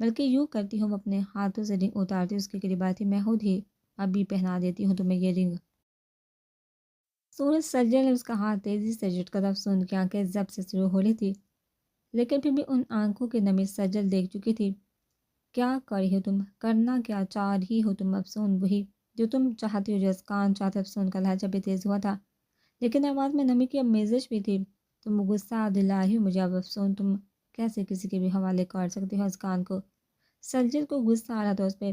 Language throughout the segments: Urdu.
بلکہ یوں کرتی ہوں اپنے ہاتھوں سے رنگ اتارتی اس کے قریب آتی، میں خود ہی ابھی پہنا دیتی ہوں تمہیں یہ رنگ۔ سورج سجل نے اس کا ہاتھ تیزی سے جھٹکا تھا، افسون کی آنکھیں ضبط سے شروع ہو رہی تھی، لیکن پھر بھی ان آنکھوں کی نمی سجل دیکھ چکی تھی۔ کیا کر رہی ہو تم؟ کرنا کیا چاہ رہی ہو تم افسون؟ وہی جو تم چاہتی ہو، جو اسکان چاہتے۔ افسون کا لہجہ بھی تیز ہوا تھا، لیکن آواز میں نمی کی آمیزش بھی تھی۔ تم غصہ دلا رہی ہو مجھے اب افسون، تم کیسے کسی کے بھی حوالے کر سکتی ہو اسکان کو؟ سجل کو غصہ آ رہا تھا اس پہ،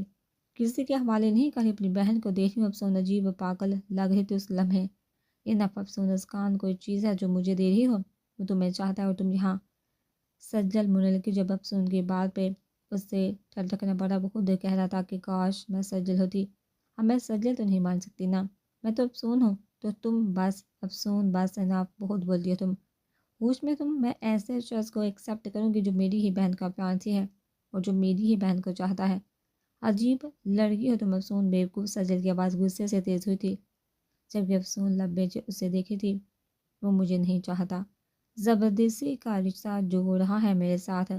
کسی کے حوالے نہیں کری، اپنی بہن کو دیکھ رہی ہوں افسون، عجیب و پاگل لگ رہی تھی اس لمحے۔ انف افسون، اسکان کوئی چیز ہے جو مجھے دے رہی ہو، وہ تمہیں چاہتا ہے اور تم یہاں۔ سجل مرنے لگی جب افسون کی بات پہ اس سے ٹھٹکنا پڑا۔ وہ خود کہہ رہا تھا کہ کاش میں سجل ہوتی۔ اب میں سجل تو نہیں مان سکتی نا، میں تو افسون ہوں، تو تم بس افسون، بس انف، بہت بولتی ہو تم۔ ہوش میں تم؟ میں ایسے شخص کو ایکسیپٹ کروں گی جو میری ہی بہن کا فیانسی ہے اور جو میری ہی بہن کو چاہتا ہے؟ عجیب لڑکی ہو تم افسون، بیوقوف۔ سجل کی آواز غصے سے تیز ہوئی تھی، جبکہ افسون لب بیچے اسے دیکھی تھی۔ وہ مجھے نہیں چاہتا، زبردستی کا رشتہ جو رہا ہے میرے ساتھ،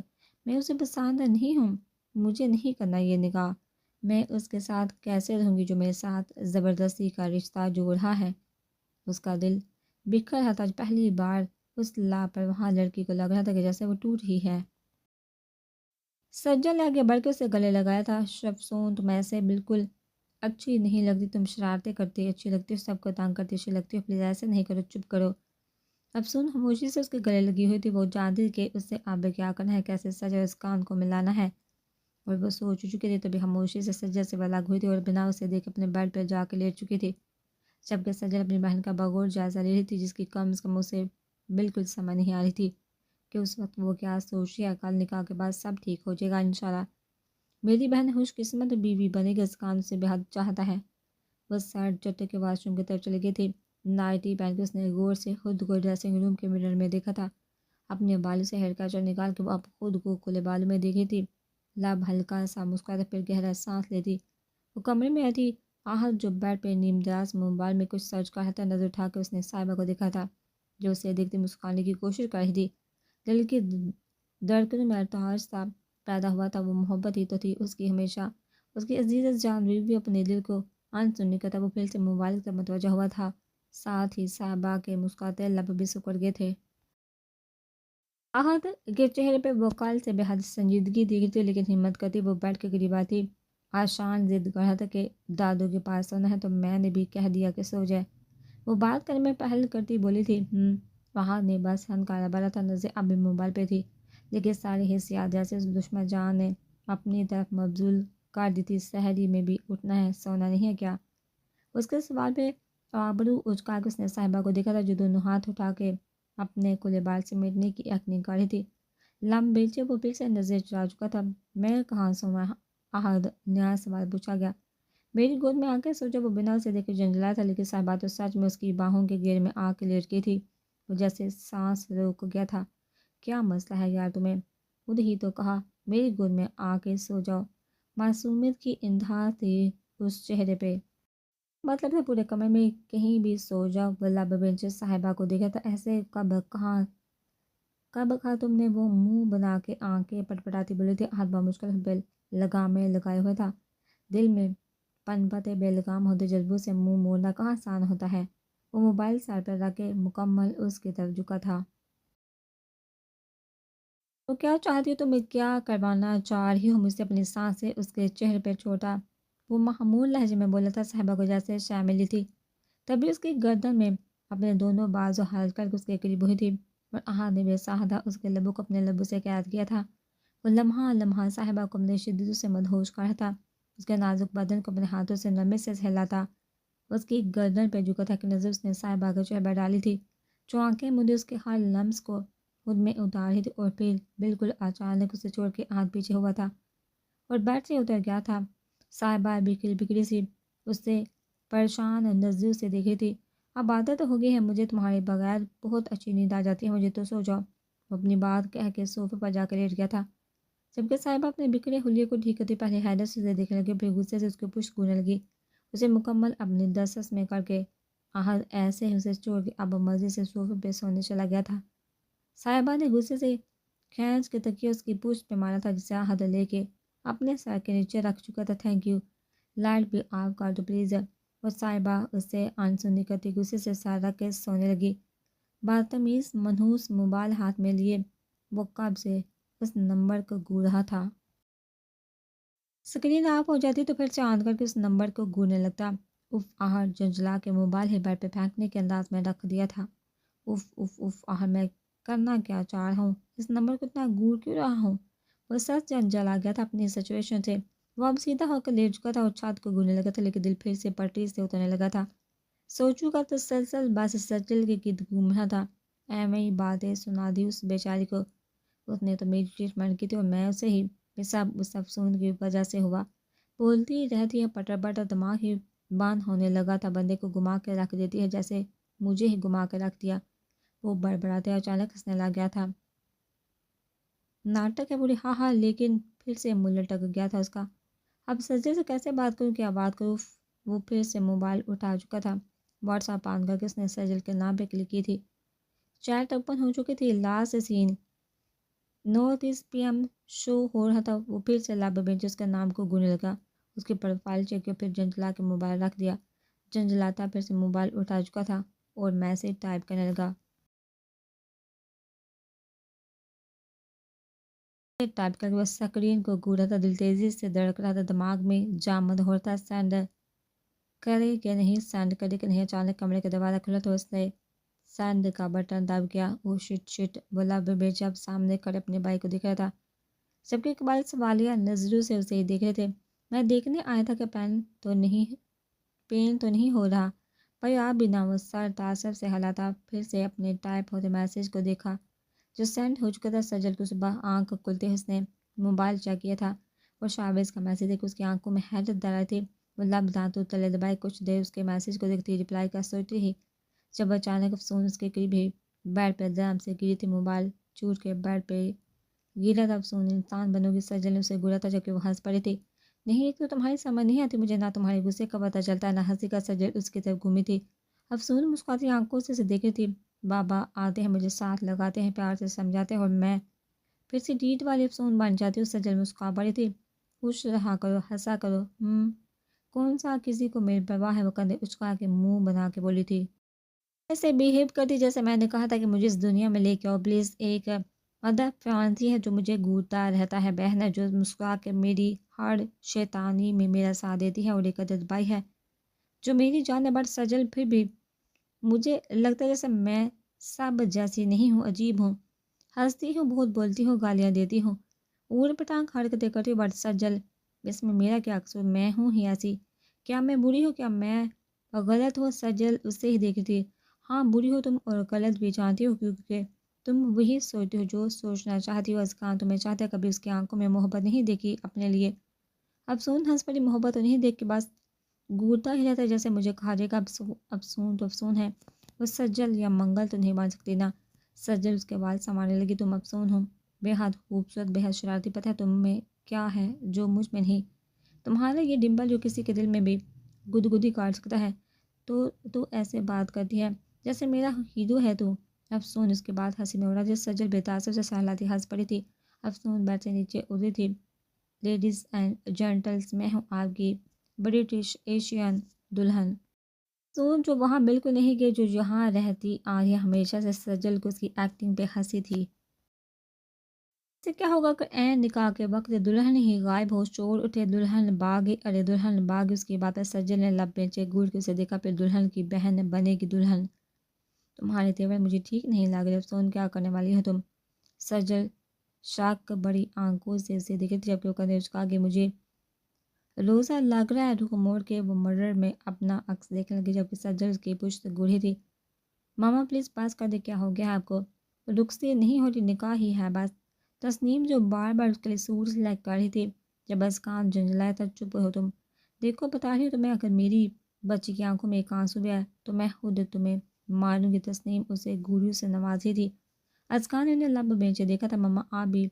میں اسے پسند نہیں ہوں، مجھے نہیں کرنا یہ نکاح۔ میں اس کے ساتھ کیسے رہوں گی جو میرے ساتھ زبردستی کا رشتہ جو رہا ہے؟ اس کا دل بکھر رہا تھا، پہلی بار اس لاپرواہ لڑکی کو لگ رہا تھا کہ جیسے وہ ٹوٹ ہی ہے۔ سجل نے آگے بڑھ کے اسے گلے لگایا تھا۔ افسون، تم ایسے بالکل اچھی نہیں لگتی، تم شرارتیں کرتی اچھی لگتی ہو، سب کو تانگ کرتی اچھی لگتی ہو، پلیز ایسے نہیں کرو، چپ کرو۔ افسون خاموشی سے اس کے گلے لگی ہوئی تھی، وہ جانتی کہ اس سے آگے کیا کرنا ہے، کیسے سجل اس کان کو ملانا ہے، اور وہ سوچ چکی تھی۔ تبھی خاموشی سے سجل سے الگ ہوئی تھی اور بنا اسے دیکھ اپنے بیڈ پہ جا کے لیٹ چکی تھی، جبکہ سجل اپنی بہن کا بغور جائزہ لے رہی تھی، جس کی کم از کم اسے بالکل سمجھ نہیں آ رہی تھی کہ اس وقت وہ کیا سوچ رہی ہے۔ کل نکاح کے بعد سب ٹھیک ہو جائے گا انشاءاللہ، میری بہن خوش قسمت بیوی بنے گی، اس کان سے بےحد چاہتا ہے۔ وہ سائڈ چٹے کے واش روم کی طرف چلی گئی تھی۔ نائٹی پہن کے اس نے غور سے خود کو ڈریسنگ روم کے مرر میں دیکھا تھا، اپنے بالوں سے ہیئر کچر نکال کے وہ اب خود کو کھلے بالوں میں دیکھی تھی، لب ہلکا سا مسکراتا پھر گہرا سانس لیتی۔ وہ کمرے میں آئی تھی، آہت جو بیڈ پہ نیم دراز موبائل میں کچھ سرچ کر رہا تھا، نظر اٹھا کے اس نے صاحبہ کو دیکھا تھا، جو اسے دیکھتی مسکرانے کی کوشش کر رہی تھی۔ دل کی دھڑکنوں میں ارتعاش سا پیدا ہوا تھا، وہ محبت ہی تو تھی اس کی ہمیشہ، اس کی عزیز جان بیوی اپنے دل کو ان سننے کا تھا۔ وہ پھر سے موبائل کی طرف متوجہ ہوا تھا، ساتھ ہی صاحبہ کے مسکراتے لب بھی سکڑ گئے تھے۔ آہت کے چہرے پہ وہ کل سے بے حد سنجیدگی دیکھی تھی، لیکن ہمت کرتی وہ بیڈ کے قریب آتی۔ آشان ضد کر رہا تھا کہ دادو کے پاس سونا ہے، تو میں نے بھی کہہ دیا کہ سو جائے۔ وہ بات کرنے میں پہل کرتی بولی تھی، وہاں نے بس ہنکارا بھرا تھا، نظر اب بھی موبائل پہ تھی، لیکن ساری حسیات جیسے اس دشمن جان نے اپنی طرف مبذول کر دی تھی۔ سحری میں بھی اٹھنا ہے، سونا نہیں ہے کیا؟ اس کے سوال پہ آبرو اچکا کے اس نے صاحبہ کو دیکھا تھا، جو دونوں ہاتھ اٹھا کے اپنے کھلے بال سمیٹنے کی ایکٹنگ کر رہی تھی۔ لم بیچے وہ پھر سے نظر چلا چکا تھا۔ میں کہاں سونا؟ احد نیا سوال پوچھا گیا۔ میری گود میں آ کے سوچا، وہ بنا اسے دیکھے جھنجھلایا تھا، لیکن صاحبہ تو سچ میں اس کی باہوں کے گھیرے میں آ کے لیٹ گئی تھی۔ وہ جیسے سانس روک گیا تھا۔ کیا مسئلہ ہے یار تمہیں؟ خود ہی تو کہا میری گود میں آ کے سو جاؤ۔ معصومیت کی انتہا تھی اس چہرے پہ، مطلب ہے پورے کمرے میں کہیں بھی سو جاؤ۔ وہ لب بینچ صاحبہ کو دیکھا تھا، ایسے کب کہا تم نے؟ وہ منہ بنا کے آنکھیں پٹپٹاتی بولی تھی۔ ہاتھ بمشکل بے لگام میں لگائے ہوئے تھا، دل میں پن پتے بے لگام ہوتے جذبوں سے منہ موڑنا کہاں آسان ہوتا ہے۔ وہ موبائل سر پر رکھ کے مکمل اس کی طرف جھکا تھا۔ تو کیا چاہتی ہو تم؟ کیا کروانا چاہ رہی ہو مجھ سے؟ اپنی سانسیں اس کے چہرے پہ چھوٹا وہ معمول لہجے میں بولا تھا۔ صاحبہ کو جیسے شے ملی تھی، تبھی اس کی گردن میں اپنے دونوں بازو ہل کر کے اس کے قریب ہوئی تھی، اور احد نے بے ساہدہ اس کے لبوں کو اپنے لبوں سے قید کیا تھا۔ وہ لمحہ لمحہ صاحبہ کو اپنے شدت سے مدہوش کر رہا تھا، اس کے نازک بدن کو اپنے ہاتھوں سے نرمی سے ہلاتا، اس کی گردن پہ جھکا تھا کہ نظر اس نے صاحبہ کے چہرے پر ڈالی تھی، جو آنکھیں مجھے اس کے ہر لمس کو خود میں اتار رہی تھی، اور پھر بالکل اچانک اسے چھوڑ کے ہاتھ پیچھے ہوا تھا اور بیڈ سے اتر گیا تھا۔ صاحبہ بکھری بکھری سی اس سے پریشان نظروں سے دیکھی تھی۔ اب عادت ہو گئی ہے مجھے تمہارے بغیر، بہت اچھی نیند آ جاتی ہے مجھے، تو سو جاؤ۔ وہ اپنی بات کہہ کے صوفے پر جا کے لیٹ گیا تھا، جبکہ صاحبہ اپنے بکھرے حلیے کو ٹھیک کرتی پہلے حیرت سے اسے دیکھنے لگی، پھر غصے سے اس کے پشت گھومنے لگی، اسے مکمل اپنی دسترس میں کر کے۔ احد ایسے ہی اسے چھوڑ کے اب مرضی سے صوفے پہ سونے چلا گیا تھا۔ صاحبہ نے غصے سے کھینچ کے تکیہ اس کی پشت پہ مارا تھا، جسے احد لے کے اپنے سر کے نیچے رکھ چکا تھا۔ تھینک یو، لائٹ بھی آف کر دو پلیز۔ وہ صاحبہ اسے انسنی کرتی غصے سے سر رکھ کے سونے لگی۔ بدتمیز منحوس موبائل ہاتھ میں لیے وہ کب سے اس نمبر کو گون رہا تھا۔ اسکرین آف ہو جاتی تو پھر سے آن کر کے اس نمبر کو گوننے لگتا۔ اف آہر جھنجھلا کے موبائل ہی بیڈ پہ پھینکنے کے انداز میں رکھ دیا تھا۔ اف اف اف آہر، میں کرنا کیا چاہ رہا ہوں، اس نمبر کو اتنا گور کیوں رہا ہوں۔ وہ سچ جلا گیا تھا اپنی سچویشن سے۔ وہ اب سیدھا ہو کر لیٹ چکا تھا اور چھات کو گوننے لگا تھا، لیکن دل پھر سے پٹری سے اترنے لگا تھا۔ سوچوں کا تسلسل بس سجل کے گرد گھوم رہا تھا۔ ایویں باتیں سنا دی اس بیچاری کو۔ اس نے تو میری ٹریٹمنٹ کی تھی اور میں اسے ہی، یہ سب اس افسون کی وجہ سے ہوا۔ بولتی رہتی ہے پٹر پٹر، دماغ ہی بند ہونے لگا تھا، بندے کو گھما کے رکھ دیتی ہے جیسے مجھے ہی گھما کے رکھ دیا۔ وہ بڑبڑاتے اچانک ہنسنے لگ گیا تھا۔ ناٹک ہے بولی، ہاں ہاں، لیکن پھر سے منہ لٹک گیا تھا اس کا۔ اب سجل سے کیسے بات کروں، کیا بات کروں۔ وہ پھر سے موبائل اٹھا چکا تھا۔ واٹس ایپ آن کر کے اس نے سجل کے نام پہ کلک کی تھی۔ چیٹ اوپن ہو چکی تھی۔ لاسٹ سین نارتھ ایسٹ پی ایم شو ہو رہا تھا۔ وہ پھر سے لب بینچز کے نام کو گننے لگا۔ اس کی پروفائل چیک کیا، پھر جھنجھلا کے موبائل رکھ دیا۔ جھنجھلاتا پھر سے موبائل اٹھا چکا تھا اور میسج ٹائپ کرنے لگا۔ ٹائپ کر کے وہ اسکرین کو گورا تھا، دل تیزی سے دھڑک رہا تھا، دماغ میں جامد ہو رہا تھا، سینڈ کرے کہ نہیں، سینڈ کرے کہ نہیں۔ اچانک کمرے کا دروازہ کھلا تو اس نے سینڈ کا بٹن دب گیا۔ وہ شٹ، وہ لب بیچ اب سامنے کھڑے اپنے بھائی کو دیکھ رہا تھا۔ سب کے اقبال سوالیہ نظروں سے اسے ہی دیکھ رہے تھے۔ میں دیکھنے آیا تھا کہ پین تو نہیں ہو رہا، پر آپ بھی نہ۔ وہ سر تاثر سے ہلا تھا، پھر سے اپنے ٹائپ ہوتے میسج کو دیکھا جو سینڈ ہو چکا تھا۔ سجل کو صبح آنکھ کھلتے ہی اس نے موبائل چیک کیا تھا اور شابز کا میسج دیکھ اس کی آنکھوں میں حیرت در آئی تھی۔ وہ لب دانتوں تلے دبائے کچھ دیر اس کے میسج کو دیکھتی رپلائی کا سوچتی ہی، جب اچانک افسون اس کے قریب ہی بیڈ پہ درم سے گری تھی۔ موبائل چور کے بیڈ پہ گرا تھا۔ افسون انسان بنو گی، سجل نے اسے گرا تھا جبکہ وہ ہنس پڑی تھی۔ نہیں، ایک تو تمہاری سمجھ نہیں آتی مجھے، نہ تمہارے غصے کا پتہ چلتا ہے، نہ ہنسی کا۔ سجل اس کی طرف گھومی تھی۔ افسون مسکراتی آنکھوں سے اسے دیکھ رہی تھی۔ بابا آتے ہیں، مجھے ساتھ لگاتے ہیں، پیار سے سمجھاتے ہیں اور میں پھر سے ڈیٹ والی افسون بن جاتی ہوں۔ سجل مسکرا پڑی تھی۔ خوش رہا کرو، ہنسا کرو۔ کون سا کسی کو میری پرواہ ہے، وہ کندھے اچکا کے منہ بنا کے بولی تھی۔ ایسے بیہیو کرتی جیسے میں نے کہا تھا کہ مجھے اس دنیا میں لے کے آؤ پلیز۔ ایک ادب فیانسی ہے جو مجھے گھورتا رہتا ہے، بہن ہے جو مسکرا کے میری ہر شیطانی میں میرا ساتھ دیتی ہے، اور ایک عدد بھائی ہے جو میری جان ہے۔ بٹ سجل، پھر بھی مجھے لگتا ہے جیسے میں سب جیسی نہیں ہوں، عجیب ہوں، ہنستی ہوں، بہت بولتی ہوں، گالیاں دیتی ہوں، اوٹ پٹانگ حرکتیں کرتی ہوں۔ بٹ سجل، اس میں میرا کیا قصور، میں ہوں ہی ایسی؟ کیا میں بری ہوں، کیا میں غلط ہوں؟ سجل اسے ہی دیکھی تھی۔ ہاں بری ہو تم، اور غلط بھی جانتی ہو، کیونکہ تم وہی سوچتی ہو جو سوچنا چاہتی ہو۔ ازکان تمہیں چاہتا ہے، کبھی اس کی آنکھوں میں محبت نہیں دیکھی اپنے لیے۔ افسون ہنس پڑی، محبت تو نہیں دیکھ کے بس گورتا ہی رہتا ہے جیسے مجھے کہا جائے گا افسون تو افسون ہے، وہ سجل یا منگل تو نہیں بن سکتی نا۔ سجل اس کے بال سنوارنے لگی۔ تم افسون ہو، بے حد خوبصورت، بے حد شرارتی، پتہ ہے تم میں کیا ہے جو مجھ میں نہیں؟ تمہارا یہ ڈمبل جو کسی کے دل میں بھی گدگدی کاٹ سکتا ہے۔ تو ایسے بات کرتی ہے جیسے میرا ہیرو ہے تو۔ افسون اس کے بعد ہنسی میں اڑا جس سجل بے تاثر سے سہلاتی ہنس پڑی تھی۔ افسون بیڈ سے نیچے اتری تھی۔ لیڈیز اینڈ جینٹلز، میں ہوں آپ کی برٹش ایشین دلہن۔ افسون جو وہاں بالکل نہیں گئی، جو یہاں رہتی آ رہی ہمیشہ سے۔ سجل کو اس کی ایکٹنگ پہ ہنسی تھی۔ اس سے کیا ہوگا کہ عین نکاح کے وقت دلہن ہی غائب ہو، شور اٹھے دلہن بھاگی، ارے دلہن بھاگی۔ اس کی بات ہے، سجل نے لب بیچے گور کے اسے دیکھا، پھر دلہن کی بہن بنے گی دلہن۔ تمہارے تیور مجھے ٹھیک نہیں لگ رہے افسون، کیا کرنے والی ہو تم؟ سجل شاک بڑی آنکھوں سے اسے دیکھتی جبکہ وہ کندھے اچکا کے مجھے روزہ لگ رہا ہے۔ رخ موڑ کے وہ مرر میں اپنا عکس دیکھنے لگی جبکہ سجل کی پشت گوڑھی تھی۔ ماما پلیز پاس کر دے، کیا ہو گیا آپ کو؟ رخصتی نہیں ہو رہی، نکاح ہی ہے بس۔ تسنیم جو بار بار اس کے لیے سوٹ سلیکٹ کر رہی تھی، جب ازکان جھنجھلایا تھا، چپ ہو تم، دیکھو بتا رہی ہو تمہیں، اگر میری بچی کی آنکھوں میں ایک آنسو بھی ہے تو میں خود تمہیں ماروں گی۔ تسنیم اسے گوریوں سے نوازی تھی۔ ازکان نے انہیں لب بیچے دیکھا تھا۔ ماما آپ بھی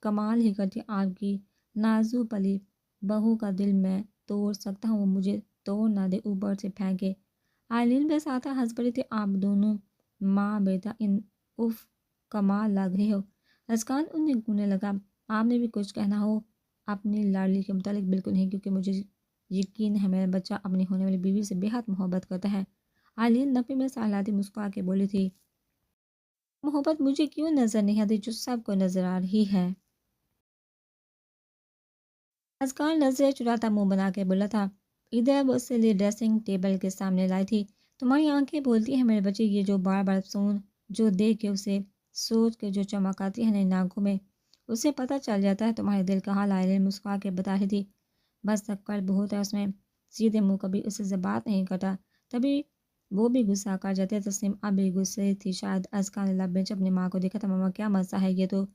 کمال ہی کرتی، آپ کی نازو پلی بہو کا دل میں توڑ سکتا ہوں، وہ مجھے توڑ نہ دے، اوپر سے پھینکے۔ آئلین بے ساتھ ہنس پڑی تھی۔ آپ دونوں ماں بیٹا ان اف کمال لگ رہے ہو۔ ازکان انہیں گھومنے لگا۔ آپ نے بھی کچھ کہنا ہو اپنی لاڈلی کے متعلق بالکل نہیں، کیونکہ مجھے یقین ہے میرا بچہ اپنی ہونے والی بیوی سے بے حد محبت کرتا ہے۔ عالین نفی میں سالاتی مسکرا کے بولی تھی، محبت مجھے کیوں نظر نہیں آتی جو سب کو نظر آ رہی ہے؟ ازکار نظریں چراتا منہ بنا کے بولا تھا، ادھر وہ اس لیے ڈریسنگ ٹیبل کے سامنے لائی تھی، تمہاری آنکھیں بولتی ہیں میرے بچے، یہ جو بار بار افسون جو دیکھ کے اسے سوچ کے جو چمک آتی ہے نئی آنکھوں میں، اسے پتہ چل جاتا ہے تمہارے دل کا حال۔ آئلین مسکرا کے بتا رہی تھی، بس قلب بہت ہے اس میں، سیدھے منہ کبھی اسے سے بات نہیں کرتا، تبھی وہ بھی غصہ کر جاتے۔ تسنیم اب بھی غصے تھی، شاید ازکا نے لب بینچ اپنی ماں کو دیکھا تھا۔ ماما کیا مسئلہ ہے، یہ تو